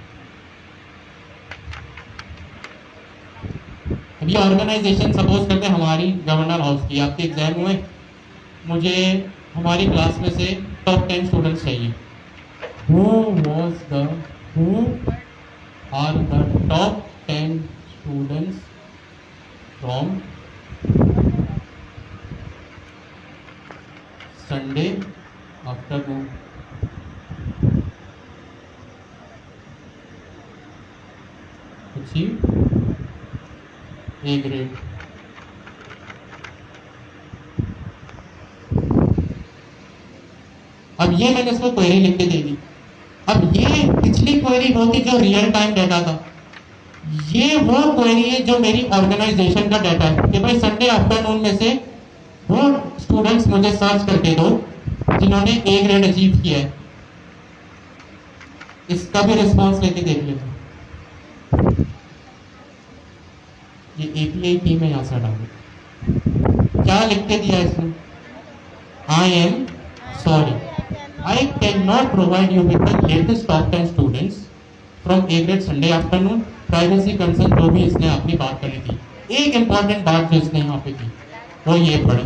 अभी ऑर्गेनाइजेशन सपोज करते हैं हमारी गवर्नर हाउस की, आपके एग्जाम हुए, मुझे हमारी क्लास में से टॉप 10 स्टूडेंट्स चाहिए। Who are the top 10 students from Sunday afternoon? Achieve A grade। अब ये मैंने इसको क्वेरी लिख के दे दी। अब ये पिछली क्वेरी होती जो रियल टाइम डाटा था, ये वो क्वेरी है जो मेरी ऑर्गेनाइजेशन का डाटा है कि भाई संडे आफ्टरनून में से वो स्टूडेंट्स मुझे सर्च करके दो जिन्होंने A ग्रेड अचीव किया है। इसका भी रिस्पॉन्स लेके देख लेते हैं। ये API की में यहां से हटा, क्या लिख के दिया इसने? I am sorry, I can not provide you with the latest top 10 students from A grade Sunday afternoon, privacy concern, जो भी इसने अपनी बात करी थी। एक इंपॉर्टेंट बात जो इसने यहाँ पे की वो ये पढ़े,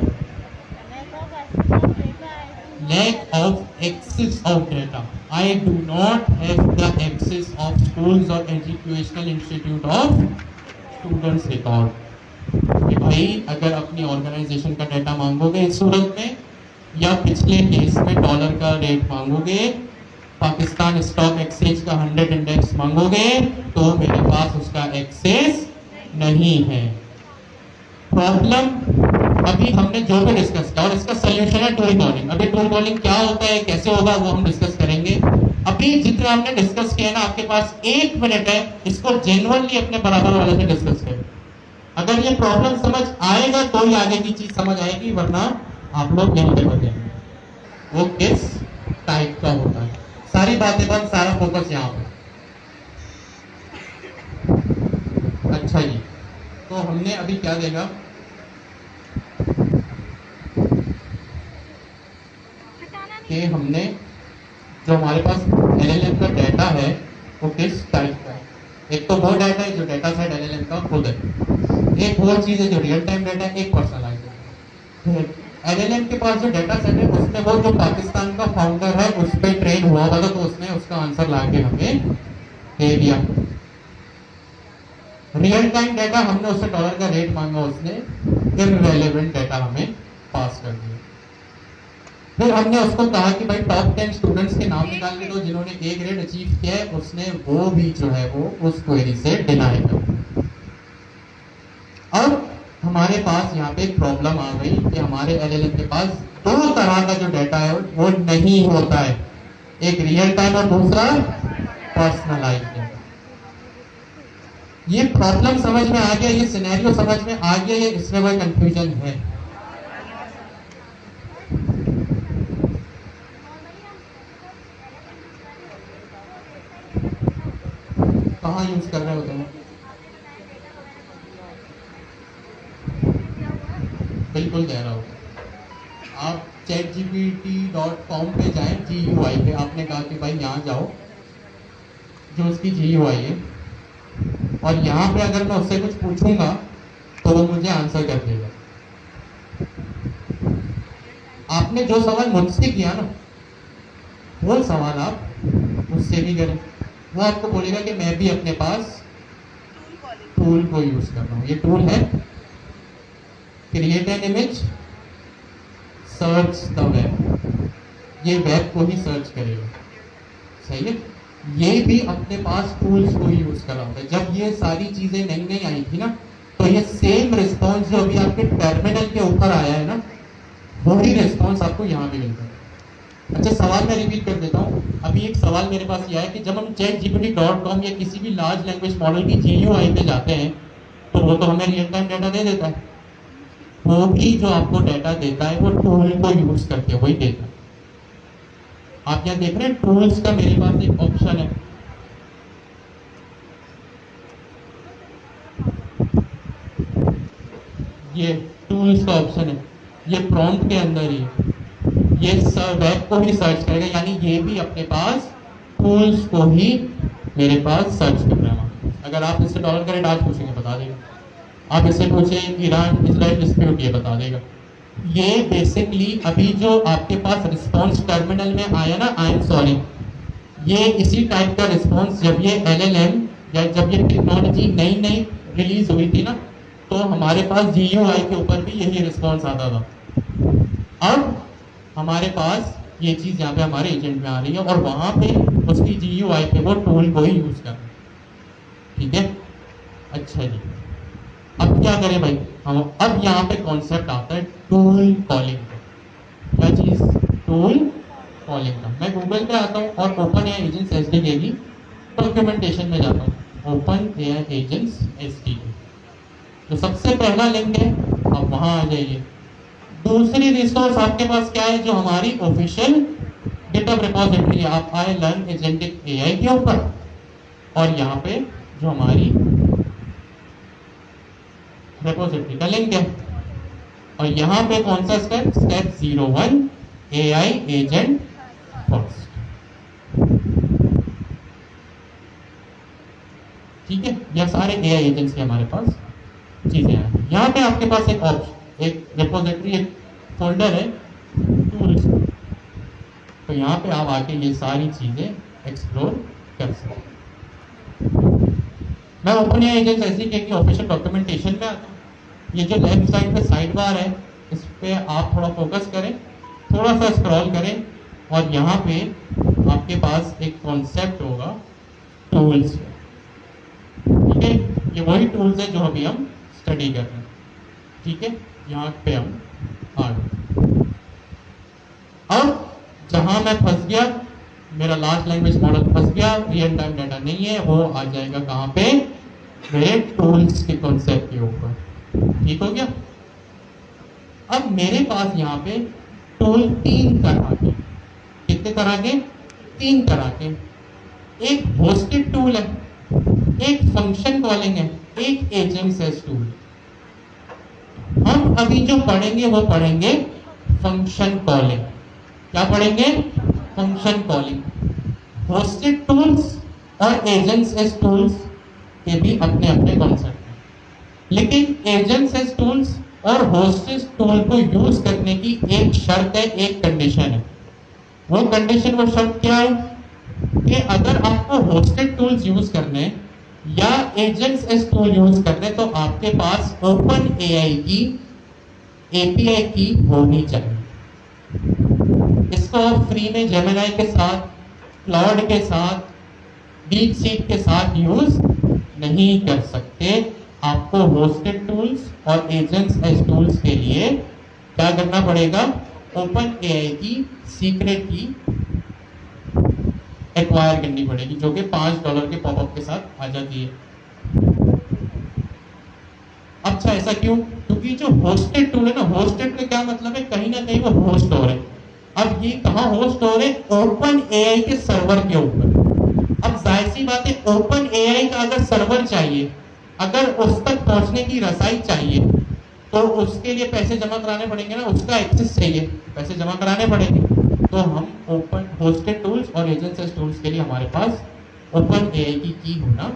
lack of access of data. I do not have the access of schools or educational institute of students record. कि भाई अगर अपनी ऑर्गेनाइजेशन का डाटा मांगोगे इस सूरत में, या पिछले केस में डॉलर का रेट मांगोगे, पाकिस्तान स्टॉक एक्सचेंज का 100 इंडेक्स मांगोगे, तो मेरे पास उसका एक्सेस नहीं है। प्रॉब्लम अभी हमने जो भी डिस्कस किया, और इसका सोल्यूशन है टूल कॉलिंग। अभी टूल कॉलिंग क्या होता है, कैसे होगा, वो हम डिस्कस करेंगे। अभी जितना हमने डिस्कस किया ना, आपके पास 1 मिनट है, इसको जेन्युइनली अपने बराबर वाले से डिस्कस करें। अगर ये प्रॉब्लम समझ आएगा तो ही आगे की चीज समझ आएगी, वरना आप लोग यहीं पे बच जाएंगे। वो किस टाइप का होता है, सारी बातें बंद, सारा फोकस यहाँ पे। अच्छा जी, तो हमने अभी क्या देखा कि हमने जो हमारे पास LLM का डाटा है वो किस टाइप का है। एक तो वो डाटा है जो डाटा सेट LLM का खुद है, एक वो चीज़ है जो रियल टाइम डाटा है, एक पर्सनलाइज्ड है। LLM के पास जो डाटा सेट है उसमें वो जो पाकिस्तान का फाउंडर है उस पर ट्रेन हुआ था, तो उसने उसका आंसर ला के हमें दे दिया। रियल टाइम डाटा हमने उससे डॉलर का रेट मांगा, उसने इररिलेवेंट डाटा हमें पास कर दिया। फिर हमने उसको कहा कि भाई टॉप 10 स्टूडेंट्स के नाम निकाल के दो जिन्होंने ए ग्रेड अचीव किया है, उसने वो भी जो है वो उस क्वेरी से डिनाई कर। अब हमारे पास यहाँ पे एक प्रॉब्लम आ गई कि हमारे एलएलएम के पास दो तरह का जो डाटा है वो नहीं होता है, एक रियल टाइम और दूसरा पर्सनलाइज्ड डाटा। ये प्रॉब्लम समझ में आ गया, ये सिनेरियो समझ में आ गया, ये इसमें कोई कंफ्यूजन है? कहाँ यूज कर रहे होते हैं? बिल्कुल कह रहा होगा। आप chatgpt.com पे जाएं, GUI पे आपने कहा कि भाई यहाँ जाओ, जो उसकी GUI है, और यहाँ पे अगर मैं उससे कुछ पूछूंगा तो वो मुझे आंसर कर देगा। आपने जो सवाल मुझसे किया ना, वो सवाल आप मुझसे भी करें। वो आपको बोलेगा कि मैं भी अपने पास टूल को यूज कर रहा हूँ। ये टूल है create an image, search the web. ये वेब को ही सर्च करेगा, सही है। ये भी अपने पास टूल्स को ही यूज कर रहा होता है। जब ये सारी चीजें नई नई आई थी ना, तो ये सेम रिस्पॉन्स जो अभी आपके टर्मिनल के ऊपर आया है ना, वही रिस्पॉन्स आपको यहाँ भी मिलता है। अच्छा, सवाल मैं रिपीट कर देता हूँ। अभी एक सवाल मेरे पास ये आया कि जब हम chatgpt.com या किसी भी लार्ज लैंग्वेज मॉडल की GUI पे जाते हैं तो वो तो हमें रियल टाइम डाटा दे देता है। वो भी जो आपको डाटा देता है वो टूल को यूज करके वही देता है। आप यहाँ देख रहे हैं टूल्स का मेरे पास एक ऑप्शन है, ये टूल्स का ऑप्शन है, ये प्रॉम्प्ट के अंदर ही है। ये वेब को ही सर्च करेगा, यानी ये भी अपने पास टूल्स को ही मेरे पास सर्च कर रहा है। अगर आप इससे डॉलर करेंट आज पूछेंगे बता देगा, आप इससे पूछें ईरान इजराइल डिस्प्यूट, ये बता देगा। ये बेसिकली अभी जो आपके पास रिस्पॉन्स टर्मिनल में आया ना, आई एम सॉरी, ये इसी टाइप का रिस्पॉन्स जब ये LLM या जब ये टेक्नोलॉजी नई नई रिलीज हुई थी ना, तो हमारे पास GUI के ऊपर भी यही रिस्पॉन्स आता था। अब हमारे पास ये चीज़ यहाँ पे हमारे एजेंट में आ रही है और वहाँ पे उसकी GUI पे वो टूल को ही यूज़ कर रहे हैं, ठीक है। अच्छा जी, अब क्या करें भाई हम? अब यहाँ पे कॉन्सेप्ट आता है टूल कॉलिंग का। क्या चीज़? टूल कॉलिंग का। मैं गूगल पे आता हूँ और ओपन एआई एजेंट्स SDK की डॉक्यूमेंटेशन में जाता हूँ। ओपन एआई एजेंट्स SDK, तो सबसे पहला लिंक है, आप वहाँ आ जाइए। दूसरी रिसोर्स आपके पास क्या है? जो हमारी ऑफिशियल गिटहब रिपोजिटरी है। आप आए लर्न एजेंटिक AI के ऊपर और यहाँ पे जो हमारी रिपोजिटरी का लिंक है, और यहाँ पे कौन सा step? Step 01 AI agent first, ठीक है। यह सारे AI एजेंट्स के हमारे पास चीजें हैं। यहाँ पे आपके पास एक ऑप्शन, एक रिपोजिटरी, एक फोल्डर है टूल्स, तो यहाँ पे आप आके ये सारी चीजें एक्सप्लोर कर सकते हैं। मैं ओपन एआई एजेंट्स SDK की ऑफिशियल डॉक्यूमेंटेशन में आता हूँ। ये जो लेफ्ट साइड पे साइड बार है, इस पे आप थोड़ा फोकस करें, थोड़ा सा स्क्रॉल करें, और यहाँ पे आपके पास एक कॉन्सेप्ट होगा टूल्स, ठीक है। ये वही टूल्स है जो अभी हम स्टडी कर रहे हैं, ठीक है। यहाँ पे हम आ गए। अब जहाँ मैं फंस गया, मेरा लार्ज लैंग्वेज मॉडल फंस गया, रियल टाइम डाटा नहीं है, वो आ जाएगा कहाँ पे? मेरे टूल्स के कॉन्सेप्ट के ऊपर, ठीक हो गया। अब मेरे पास यहाँ पे टूल 3 तरह के, कितने तरह के? 3 तरह के। एक होस्टेड टूल है, एक फंक्शन कॉलिंग है, एक एजेंट सेस टूल। हम अभी जो पढ़ेंगे वो पढ़ेंगे फंक्शन कॉलिंग। क्या पढ़ेंगे? Function calling. होस्टेड टूल्स और एजेंट्स एज टूल्स के भी अपने अपने कॉन्सेप्ट हैं, लेकिन एजेंट्स एज टूल्स और होस्टेड टूल को यूज करने की एक शर्त है, एक कंडीशन है। वो कंडीशन, वो शर्त क्या है कि अगर आपको होस्टेड टूल्स यूज करने या एजेंट्स एज टूल यूज करने, तो आपके पास ओपन एआई की API की होनी चाहिए। इसको आप फ्री में जेमिनी के साथ, क्लाउड के साथ, डीप सीक के साथ यूज नहीं कर सकते। आपको होस्टेड टूल्स और एजेंट्स एज टूल्स के लिए क्या करना पड़ेगा? ओपन एआई की सीक्रेट की एक्वायर करनी पड़ेगी, जो कि $5 के पॉपअप के साथ आ जाती है। अच्छा, ऐसा क्यों? क्योंकि जो होस्टेड टूल है ना, होस्टेड का क्या मतलब है? कहीं ना कहीं वो होस्ट हो रहे हैं। अब ये कहाँ होस्ट हो रहे? ओपन एआई के सर्वर के ऊपर। अब जाहिर सी बात है, ओपन एआई का अगर सर्वर चाहिए, अगर उस तक पहुंचने की रसाई चाहिए, तो उसके लिए पैसे जमा कराने पड़ेंगे ना, उसका एक्सेस चाहिए, पैसे जमा कराने पड़ेंगे। तो हम ओपन होस्टेड टूल्स और एजेंट्स टूल्स के लिए हमारे पास ओपन एआई की होना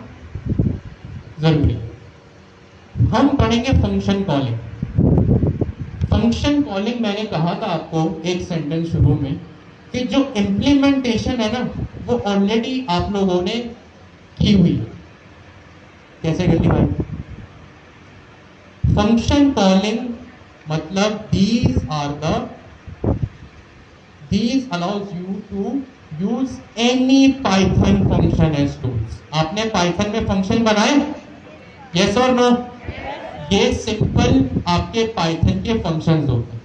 जरूरी है। हम पढ़ेंगे फंक्शन कॉलिंग। फंक्शन कॉलिंग मैंने कहा था आपको एक सेंटेंस शुरू में कि जो इम्प्लीमेंटेशन है ना, वो ऑलरेडी आप लोगों ने की हुई है। कैसे करती भाई? फंक्शन कॉलिंग मतलब these allows you to use any Python function as tools। आपने पाइथन में फंक्शन बनाए? यस और नो? ये सिंपल आपके पाइथन के फंक्शंस होते हैं।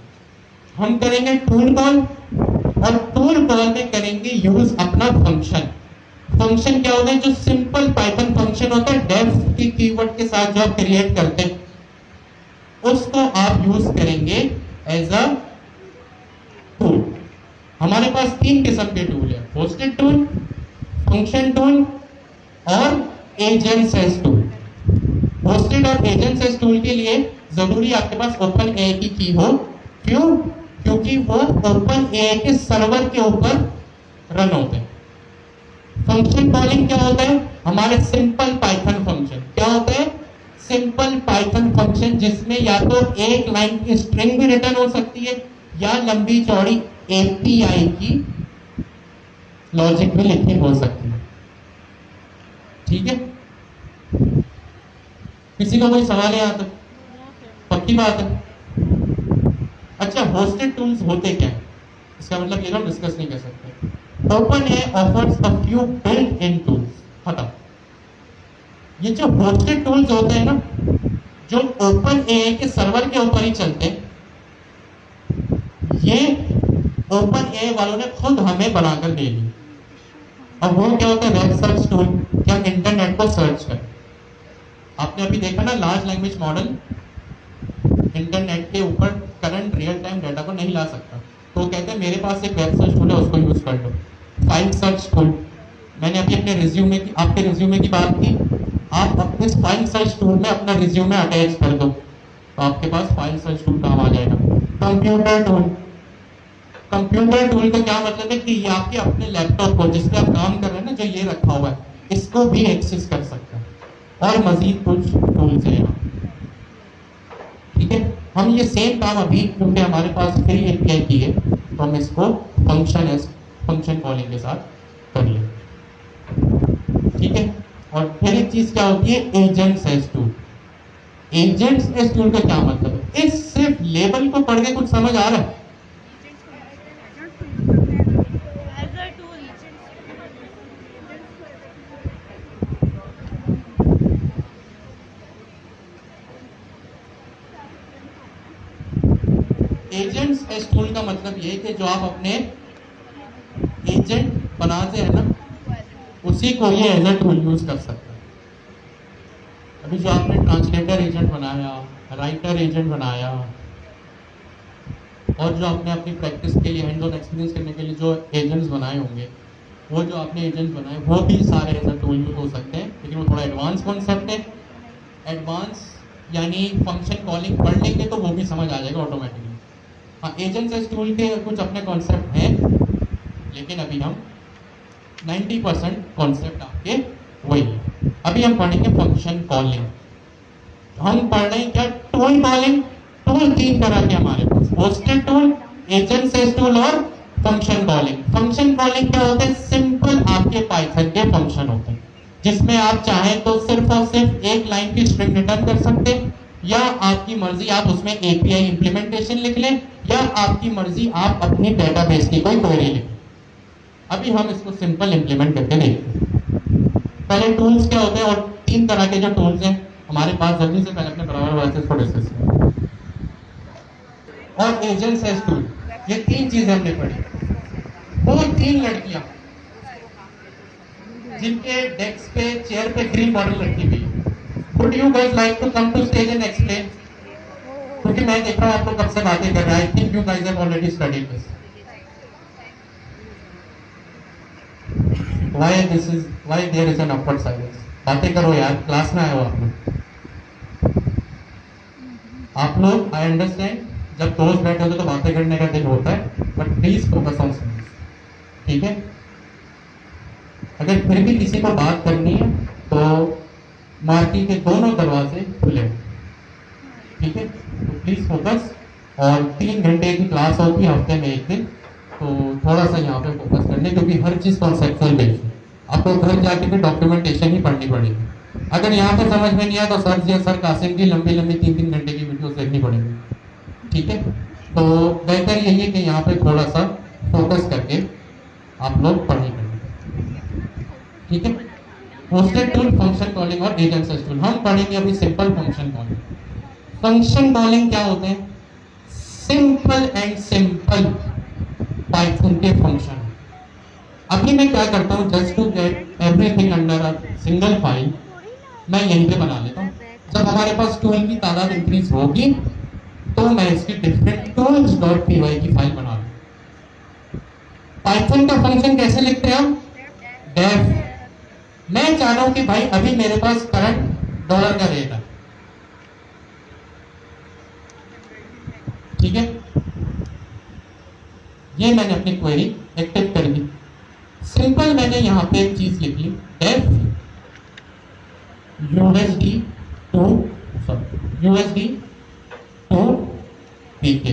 हम करेंगे टूल कॉल, और टूल कॉल में करेंगे यूज अपना फंक्शन। फंक्शन क्या होता है? जो सिंपल पाइथन फंक्शन होता है, डेफ की कीवर्ड के साथ जो आप क्रिएट करते हैं, उसको आप यूज करेंगे एज अ टूल। हमारे पास 3 किस्म के टूल है: होस्टेड टूल, फंक्शन टूल और एजेंट्स एज टूल। होस्टेड और एजेंट्स एज टूल के लिए जरूरी आपके पास ओपन एआई की हो। क्यों? क्योंकि वो ओपन एआई के सर्वर के ऊपर रन होते हैं। फंक्शन कॉलिंग क्या होता है? हमारे सिंपल पाइथन फंक्शन। क्या होता है? सिंपल पाइथन फंक्शन, जिसमें या तो एक लाइन की स्ट्रिंग भी रिटर्न हो सकती है, या लंबी चौड़ी एपीआई की लॉजिक भी लिखी हो सकती है। ठीक है? किसी को कोई सवाल है यहाँ तक? पक्की बात है? अच्छा, होस्टेड टूल्स होते क्या है? इसका मतलब ये हम डिस्कस नहीं कर सकते। Open AI offers a few built in tools. खत्म। ये जो होस्टेड टूल्स होते हैं ना, जो ओपन एआई के सर्वर के ऊपर ही चलते हैं, ये ओपन एआई वालों ने खुद हमें बनाकर दे दी। अब वो क्या होता है? Web search tool. क्या? इंटरनेट को सर्च कर। आपने अभी देखा ना, लार्ज लैंग्वेज मॉडल इंटरनेट के ऊपर करंट रियल टाइम डाटा को नहीं ला सकता, तो कहते हैं मेरे पास एक वेब सर्च टूल है, उसको यूज कर लो। फाइल सर्च टूल, मैंने अभी अपने रिज्यूमे की, आपके रिज्यूमे की बात की, आप अपने फाइल सर्च टूल में अपना रिज्यूमे अटैच कर दो, तो आपके पास फाइल सर्च टूल काम आ जाएगा। Computer tool. कंप्यूटर टूल का क्या मतलब है? कि ये आपके अपने लैपटॉप को, जिस पे आप काम कर रहे हैं ना, जो ये रखा हुआ है, इसको भी एक्सेस कर सकता है। और मजीद कुछ टूल्स हैं यहाँ। ठीक है? हम ये सेम काम अभी, क्योंकि हमारे पास फ्री एपीआई की है, तो हम इसको फंक्शन कॉलिंग के साथ कर लें। ठीक है? और फिर एक चीज क्या होती है? Agents as tool. Agents as tool का क्या मतलब है? इस सिर्फ लेबल को पढ़ के कुछ समझ आ रहा है? As a tool. Agents as tool का मतलब ये कि जो आप अपने एजेंट बनाते हैं ना, उसी को ये एज अ टूल यूज कर सकते हैं। अभी जो आपने ट्रांसलेटर एजेंट बनाया, राइटर एजेंट बनाया, और जो आपने अपनी प्रैक्टिस के लिए, हैंड ऑन एक्सपीरियंस करने के लिए जो एजेंट्स बनाए होंगे, वो जो आपने एजेंट्स बनाए, वो भी सारे एज अ टूल यूज हो सकते हैं। लेकिन वो थोड़ा एडवांस कॉन्सेप्ट है। एडवांस यानी फंक्शन कॉलिंग पढ़ लेंगे तो वो भी समझ आ जाएगा ऑटोमेटिकली। हाँ, एजेंट्स एज टूल के कुछ अपने कॉन्सेप्ट हैं, लेकिन अभी हम 90% कॉन्सेप्ट आपके वही है। अभी हम पढ़ेंगे फंक्शन कॉलिंग। हम पढ़ रहे हैं क्या? Tool calling. टूल 3 तरह के हमारे पास: hosted tool, agents as tool और फंक्शन कॉलिंग। फंक्शन कॉलिंग क्या होता है? सिंपल आपके पाइथन के फंक्शन होते हैं, जिसमें आप चाहें तो सिर्फ और सिर्फ एक लाइन की स्ट्रिंग रिटर्न कर सकते हैं, या आपकी मर्जी आप उसमें एपीआई इंप्लीमेंटेशन लिख लें, या आपकी मर्जी आप अपनी डेटाबेस की कोई क्वेरी लिखें। अभी हम इसको सिंपल इंप्लीमेंट करके देखते हैं। पहले टूल्स क्या होते हैं, और 3 तरह के जो टूल्स हैं हमारे पास, जल्दी से पहले अपने बराबर वर्सेस को डिस्कस करें। और एजेंट्स एज टूल, ये 3 चीजें हमने पढ़ी। वो 3 लड़कियां जिनके डेस्क पे चेयर पे ग्रीन बॉटल रखी हुई है, would you guys like to come to stage and explain? क्योंकि मैं देख रहा हूं आप लोग कब से बातें कर रहे हैं। I think you guys have already studied this. Why there is an awkward silence? बातें करो यार, क्लास में आए हो आप लोग। आप लोग, आई अंडरस्टैंड जब दोस्त बैठे होते तो बातें करने का दिल होता है, but please focus on studies, ठीक है? अगर फिर भी किसी को बात करनी है तो मार्की के दोनों दरवाजे खुले, ठीक है? तो प्लीज फोकस। और 3 घंटे की क्लास होगी हफ्ते में 1 दिन, तो थोड़ा सा यहाँ पे फोकस करने, क्योंकि हर चीज़ कॉन्सेप्चुअल बेस्ड है। आपको घर जाके भी डॉक्यूमेंटेशन ही पढ़नी पड़ेगी। अगर यहाँ पे समझ में नहीं आया तो सर कासिम की लंबी लंबी 3-3 घंटे की वीडियोस देखनी पड़ेगी, ठीक है? तो बेहतर यही है कि यहाँ पे थोड़ा सा फोकस करके आप लोग पढ़ाई करें, ठीक है? होस्टेड टूल, फंक्शन कॉलिंग और एजेंट्स टूल हम पढ़ेंगे अभी। Simple function calling. Function calling क्या होते हैं? सिंपल एंड सिंपल पाइथन के फंक्शन। अभी मैं क्या करता हूँ, just to get everything under a single file, मैं यहीं पे बना लेता हूँ। जब हमारे पास टूल की तादाद इंक्रीज होगी तो मैं इसकी डिफरेंट tools.py की फाइल बना लूँ। पाइथन का फंक्शन कैसे लिखते हैं हम? डेफ। मैं चाह रहा हूं कि भाई अभी मेरे पास करंट डॉलर का रेट है, ठीक है? ये मैंने अपनी क्वेरी एक्टिव कर दी। सिंपल मैंने यहां पे एक चीज लिख ली, def USD to PK.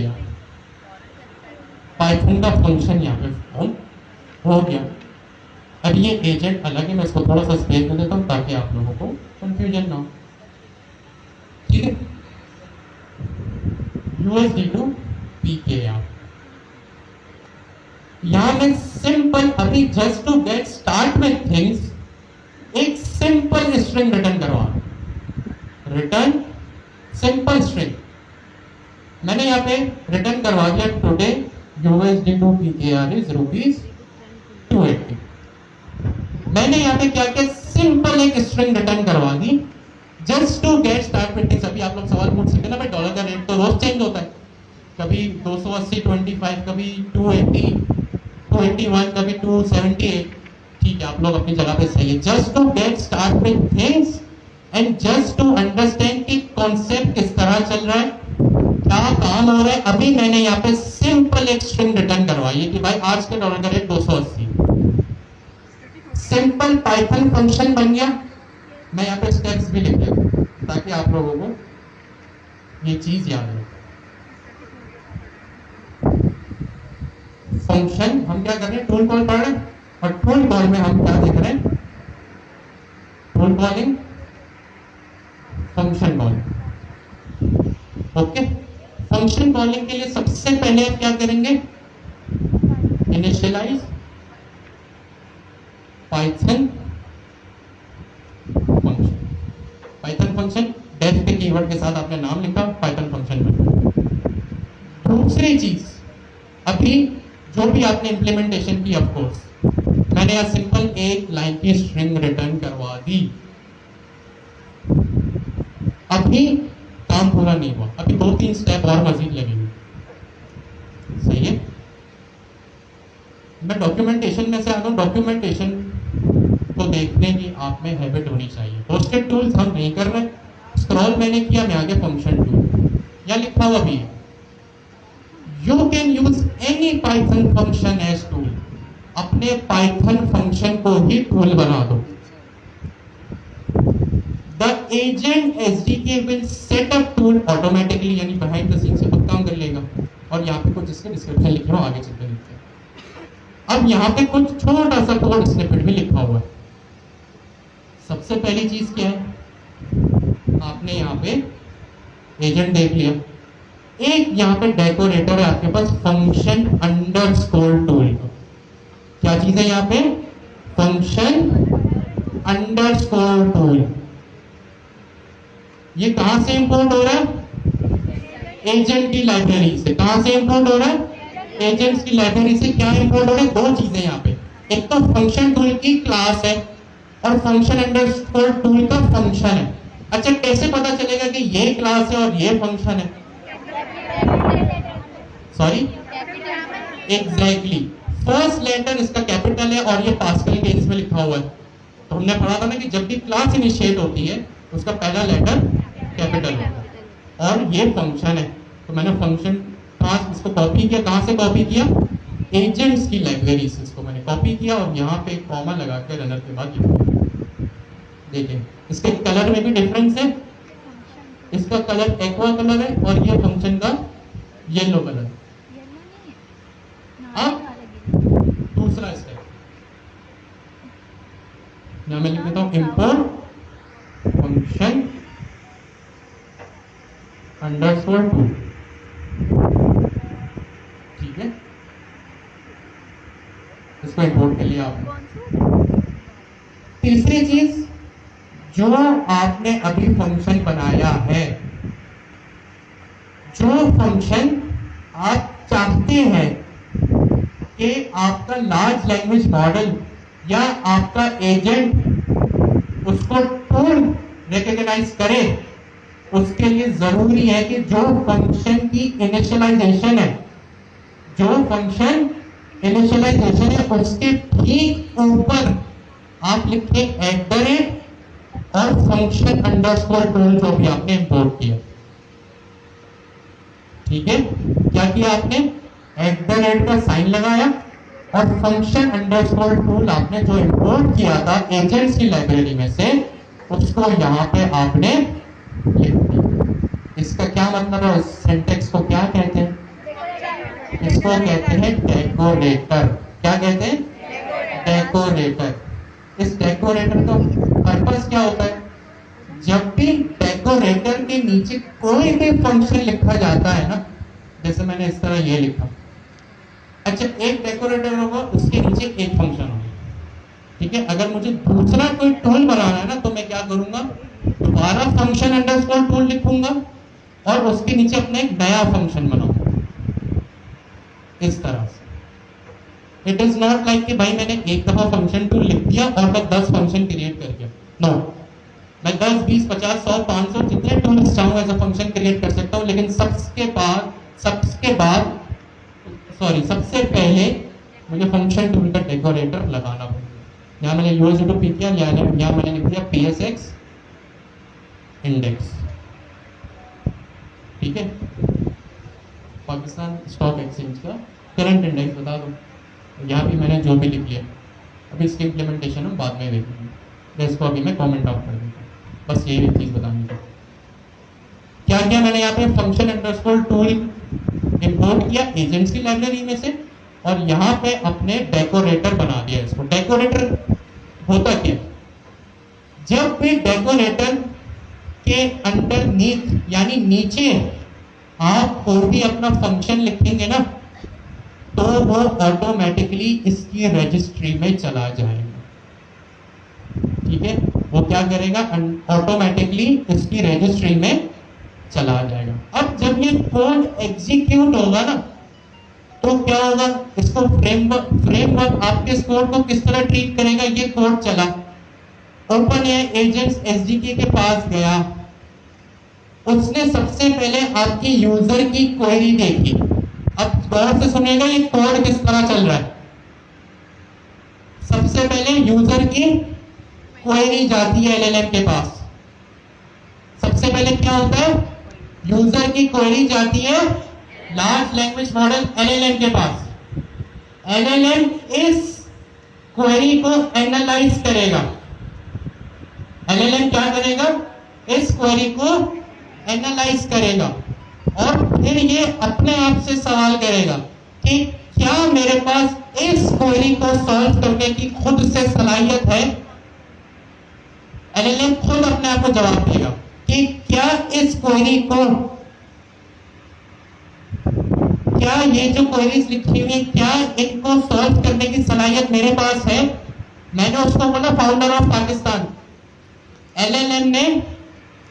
Python का फंक्शन यहाँ पे फॉर्म हो गया। अब ये एजेंट अलग है, मैं इसको थोड़ा सा स्पेस में देता हूँ ताकि आप लोगों को कंफ्यूजन ना हो, ठीक है? USD to PKR. यहां में सिंपल, अभी just to get start with things, एक सिंपल स्ट्रिंग रिटर्न करवा, रिटर्न सिंपल स्ट्रिंग। मैंने यहाँ पे रिटर्न करवा दिया, today USD to PKR is ₹280। मैंने यहाँ पे क्या किया, सिंपल एक स्ट्रिंग रिटर्न करवा दी, just to get start with things. अभी आप लोग सवाल पूछ सकते हैं ना भाई, डॉलर का रेट तो रोज चेंज होता है, कभी 280, 25, कभी 280, 281, कभी 278, ठीक है? आप लोग अपनी जगह पे सही है। Just to get start with things and just to understand कि कॉन्सेप्ट किस तरह चल रहा है, क्या काम हो रहा है। अभी मैंने यहाँ पे सिंपल एक स्ट्रिंग रिटर्न करवाई है कि भाई आज के डॉलर का रेट 280। सिंपल पाइथन फंक्शन बन गया। मैं यहाँ पे स्टेप्स भी लिख लेता हूँ ताकि आप लोगों को ये चीज याद रहे। फंक्शन हम क्या कर रहे हैं, टूल कॉल पढ़ रहे हैं, और टूल कॉल में हम क्या देख रहे हैं, tool calling, function calling. Okay, function calling के लिए सबसे पहले आप क्या करेंगे, initialize Python function. Python function def के कीवर्ड के साथ आपने नाम लिखा, पाइथन फंक्शन बन। दूसरी चीज, अभी जो भी आपने इंप्लीमेंटेशन की, ऑफ कोर्स मैंने यहाँ सिंपल एक लाइन की स्ट्रिंग रिटर्न करवा दी। अभी काम पूरा नहीं हुआ, अभी 2-3 स्टेप और मजीद लगेंगे, सही है? मैं डॉक्यूमेंटेशन में से आता हूँ। डॉक्यूमेंटेशन को देखने की आप में हैबिट होनी चाहिए। होस्टेड टूल्स हम नहीं कर रहे, स्क्रॉल मैंने किया, मैं आगे फंक्शन टूल, या लिखा हुआ भी है, you can use any Python function as tool. अपने पाइथन फंक्शन को ही टूल बना दो। The agent SDK will set up tool automatically, यानी बिहाइंड द सीन से खुद काम कर लेगा। और यहाँ पे कुछ इसके डिस्क्रिप्शन लिखे हो, आगे चलते लिखते हैं। अब यहाँ पे कुछ छोटा सा कोड स्निपेट भी लिखा हुआ है। सबसे पहली चीज क्या है, आपने यहाँ पे एजेंट देख लिया। एक यहाँ पे डेकोरेटर है आपके पास, फंक्शन अंडरस्कोर टूल का। क्या चीज है यहाँ पे? Function underscore tool. ये कहां से इंपोर्ट हो रहा है? एजेंट की लाइब्रेरी से। कहां से इंपोर्ट हो रहा है? एजेंट्स की लाइब्रेरी से। क्या इंपोर्ट हो रहा है? दो चीजें यहाँ पे, एक तो फंक्शन टूल की क्लास है और फंक्शन अंडरस्कोर टूल का फंक्शन है। अच्छा, कैसे पता चलेगा कि ये क्लास है और ये फंक्शन है? सॉरी, एग्जैक्टली, फर्स्ट लेटर इसका कैपिटल है और ये पास्कल के इसमें लिखा हुआ है। तो हमने पढ़ा था ना कि जब भी क्लास इनिशिएट होती है उसका पहला लेटर कैपिटल होता है, और ये फंक्शन है। तो मैंने फंक्शन क्लास इसको कॉपी किया। कहां से कॉपी किया? एजेंट्स की लाइब्रेरी से इसको मैंने कॉपी किया और यहाँ पे कॉमा लगा के रनर के बाद लिखा। देखिए इसके कलर में भी डिफरेंस है। इसका कलर एक्वा कलर है और ये फंक्शन का येलो कलर। अब दूसरा स्टेप, यहाँ मैं लिख देता हूँ इंपोर्ट फंक्शन अंडरस्कोर टूल। ठीक है, इसको इंपोर्ट कर लिया आपने। तीसरी चीज, जो आपने अभी फंक्शन बनाया है, जो फंक्शन आप चाहते हैं कि आपका लार्ज लैंग्वेज मॉडल या आपका एजेंट उसको टूल रिकॉग्नाइज करे, उसके लिए जरूरी है कि जो फंक्शन की इनिशियलाइजेशन है, जो फंक्शन इनिशियलाइजेशन है उसके ठीक ऊपर आप लिखे @ और फंक्शन अंडरस्कोर टूल जो भी आपने इंपोर्ट किया। ठीक है, क्या किया आपने? @ का साइन लगाया और फंक्शन अंडरस्कोर टूल आपने जो इंपोर्ट किया था एजेंट्स की लाइब्रेरी में से, उसको यहाँ पे आपने लिख दिया। इसका क्या मतलब है? उस सिंटेक्स को क्या कहते हैं? इसको कहते हैं डेकोरेटर। क्या कहते हैं? डेकोरेटर। इस डेकोरेटर का पर्पस क्या होता है? जब भी डेकोरेटर के नीचे कोई भी फंक्शन लिखा जाता है ना, जैसे मैंने इस तरह ये लिखा, अच्छा एक डेकोरेटर होगा, उसके नीचे एक फंक्शन होगा। ठीक है, अगर मुझे दूसरा कोई टूल बनाना है ना, तो मैं क्या करूंगा? दोबारा फंक्शन अंडरस्कोर टूल लिखूंगा और उसके नीचे अपना एक नया फंक्शन बनाऊंगा, इस तरह से। इट इज नॉट लाइक कि भाई मैंने एक दफा फंक्शन टूल लिख दिया और मैं 10 फंक्शन क्रिएट कर दिया। नो, मैं 10, 20, 50, 100, 500 जितने टूल्स चाहूँ एज अ फंक्शन क्रिएट कर सकता हूँ, लेकिन सबसे पहले मुझे फंक्शन टूल का डेकोरेटर लगाना पड़ेगा। यहाँ मैंने यूएस टू पी किया, यहाँ मैंने लिख दिया PSX इंडेक्स। ठीक है, पाकिस्तान स्टॉक एक्सचेंज का करंट इंडेक्स बता दो। यहाँ भी मैंने जो भी लिख लिया, अभी इसकी इम्प्लीमेंटेशन हम बाद में देखेंगे, इसको अभी मैं कमेंट आउट कर देता हूँ। बस यही चीज़ बतानी है। क्या किया मैंने यहाँ पे? फंक्शन अंडरस्कोर टूल इंपोर्ट किया एजेंट्स की लाइब्रेरी में से और यहाँ पे अपने डेकोरेटर बना दिया। इसको डेकोरेटर होता क्या? जब भी डेकोरेटर के अंडरनीथ यानी नीचे आप कोई भी अपना फंक्शन लिखेंगे ना, तो वो ऑटोमेटिकली इसकी रजिस्ट्री में चला जाएगा। ठीक है, वो क्या करेगा? ऑटोमेटिकली इसकी रजिस्ट्री में चला जाएगा। अब जब ये कोड एग्जीक्यूट होगा ना, तो क्या होगा? इसको फ्रेमवर्क आपके इस कोड को किस तरह ट्रीट करेगा? ये कोड चला, ओपन एजेंट्स एसडीके के पास गया, उसने सबसे पहले आपकी यूजर की क्वेरी देखी। अब गौर से सुनेगा ये कोड किस तरह चल रहा है। सबसे पहले यूजर की क्वेरी जाती है एलएलएम के पास। सबसे पहले क्या होता है? यूजर की क्वेरी जाती है लार्ज लैंग्वेज मॉडल एलएलएम के पास। एलएलएम इस क्वेरी को एनालाइज करेगा। एलएलएम क्या करेगा? इस क्वेरी को एनालाइज करेगा और फिर ये अपने आप से सवाल करेगा कि क्या मेरे पास इस क्वेरी को सॉल्व करने की खुद से सलाहियत है। एलएलएम खुद अपने आप को जवाब देगा। कि क्या इस क्वेरी को, क्या ये जो क्वेरीज लिखी हुई है, क्या इनको सॉल्व करने की सलाहियत मेरे पास है। मैंने उसको बोला फाउंडर ऑफ पाकिस्तान, एलएलएम ने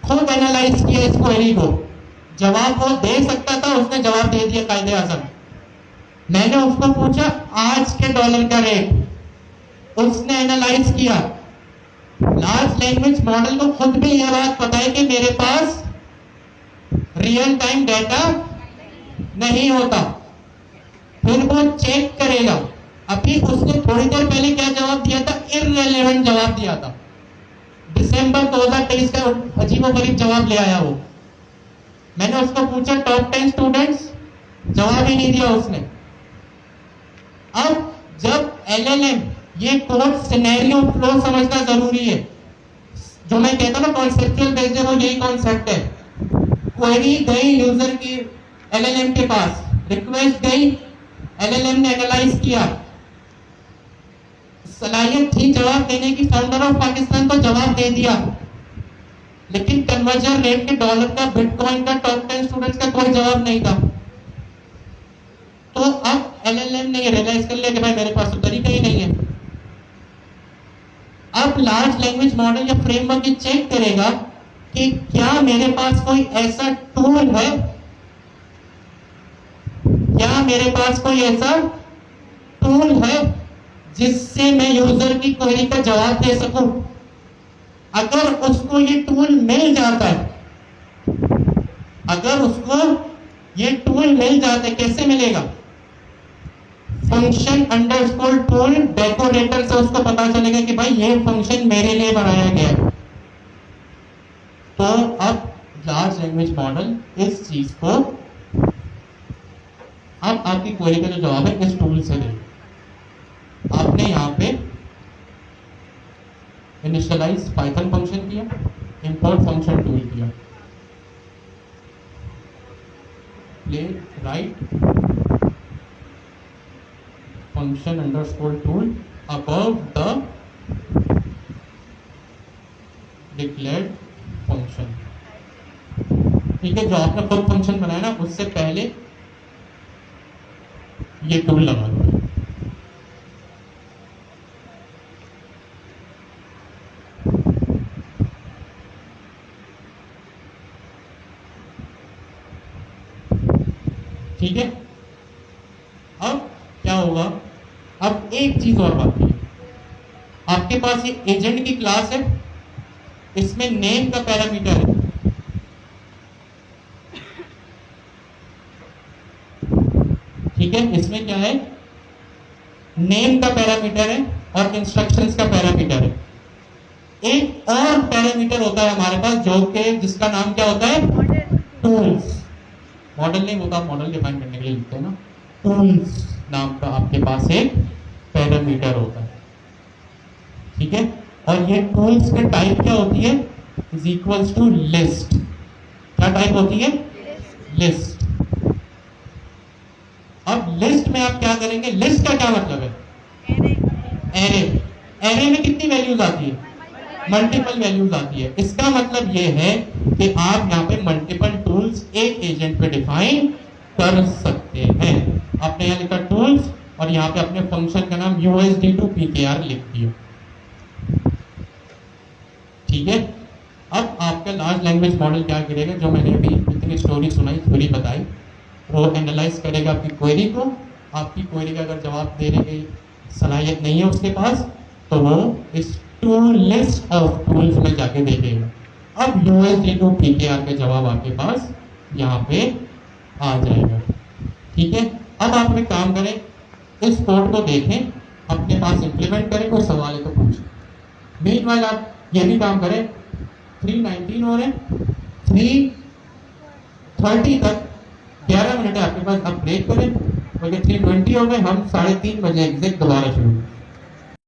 खुद एनालाइज किया इस क्वेरी को, जवाब वो दे सकता था, उसने जवाब दे दिया कायदे आजम। मैंने उसको पूछा आज के डॉलर का रेट, उसने एनालाइज किया। लार्ज लैंग्वेज मॉडल को खुद भी यह बात पता है कि मेरे पास रियल टाइम डेटा नहीं होता, फिर वो चेक करेगा। अभी उसने थोड़ी देर पहले क्या जवाब दिया था, इररिलेवेंट जवाब दिया था। दिसंबर 2023 का अजीबोगरीब जवाब ले आया वो। मैंने उसको पूछा टॉप 10 स्टूडेंट्स, जवाब ही नहीं दिया उसने। अब जब एलएलएम, ये कोड सिनेरियो फ्लो समझना जरूरी है। जो मैं कहता हूं ना कॉन्सेप्चुअल बेस्ड है, वो यही कॉन्सेप्ट है। क्वेरी गई यूजर की एलएलएम के पास, रिक्वेस्ट गई, एलएलएम ने एनालाइज किया, सलाहियत थी जवाब देने की, फाउंडर ऑफ पाकिस्तान को जवाब दे दिया, लेकिन कन्वर्जन रेट के डॉलर का, बिटकॉइन का, टॉप 10 स्टूडेंट्स का कोई जवाब नहीं था। तो अब एलएलएम ने रियलाइज कर लिया कि भाई मेरे पास तो तरीका ही नहीं है। अब लार्ज लैंग्वेज मॉडल या फ्रेमवर्क ये चेक करेगा कि क्या मेरे पास कोई ऐसा टूल है, क्या मेरे पास कोई ऐसा टूल है जिससे मैं यूजर की क्वेरी का जवाब दे सकूं। अगर उसको ये टूल मिल जाता है, अगर उसको ये टूल मिल जाता है, कैसे मिलेगा, फंक्शन अंडरस्कोर टूल डेकोरेटर से उसको पता चलेगा कि भाई ये फंक्शन मेरे लिए बनाया गया है। तो अब लार्ज लैंग्वेज मॉडल इस चीज को, अब आपकी क्वेरी का जो जवाब है इस टूल से देगा। आपने यहाँ पे इनिशियलाइज पाइथन फंक्शन किया, इंपोर्ट फंक्शन टूल किया, play right function underscore tool above the declared function. ठीक है, जो आपने खुद फंक्शन बनाया ना, उससे पहले ये टूल लगा दो। ठीक है, अब क्या होगा, अब एक चीज और बाकी है। आपके पास ये एजेंट की क्लास है, इसमें नेम का पैरामीटर है। ठीक है, इसमें क्या है, नेम का पैरामीटर है और इंस्ट्रक्शंस का पैरामीटर है। एक और पैरामीटर होता है हमारे पास, जो कि जिसका नाम क्या होता है, टूल्स। मॉडल नहीं होता, मॉडल डिफाइन करने के लिए लिखते हैं ना, टूल्स नाम का आपके पास एक पैरामीटर होता है। ठीक है, और ये टूल्स की टाइप क्या होती है, इज इक्वल्स टू लिस्ट। क्या टाइप होती है, लिस्ट। अब लिस्ट में आप क्या करेंगे, लिस्ट का क्या मतलब है, एरे। एरे में कितनी वैल्यूज आती है, मल्टीपल वैल्यूज आती है। इसका मतलब ये है कि आप यहाँ पे मल्टीपल टूल्स एक एजेंट पे डिफाइन कर सकते हैं। आपने यहाँ लिखा टूल्स और यहाँ पे अपने फंक्शन का नाम USD2PKR लिख दिया। ठीक है, अब आपका लार्ज लैंग्वेज मॉडल क्या करेगा, जो मैंने अभी इतनी स्टोरी सुनाई, थ्योरी बताई, वो एनालाइज करेगा आपकी क्वेरी को। आपकी क्वेरी का अगर जवाब देने की सलाहियत नहीं है उसके पास, तो वो इस टूल लिस्ट ऑफ टूल्स में जाके देखेगा। अब USD2PKR का जवाब आपके पास यहाँ पे आ जाएगा। ठीक है, अब आप एक काम करें, इस कोड को देखें, अपने पास इम्प्लीमेंट करें, कोई सवाल है तो पूछें। मीनवाइल आप ये भी काम करें, 3:19 हो रहे, 3:30 तक 11 मिनट है आपके पास, आप ब्रेक करें, बल्कि 3:20 हो गए, हम 3:30 बजे एग्जैक्ट दोबारा शुरू।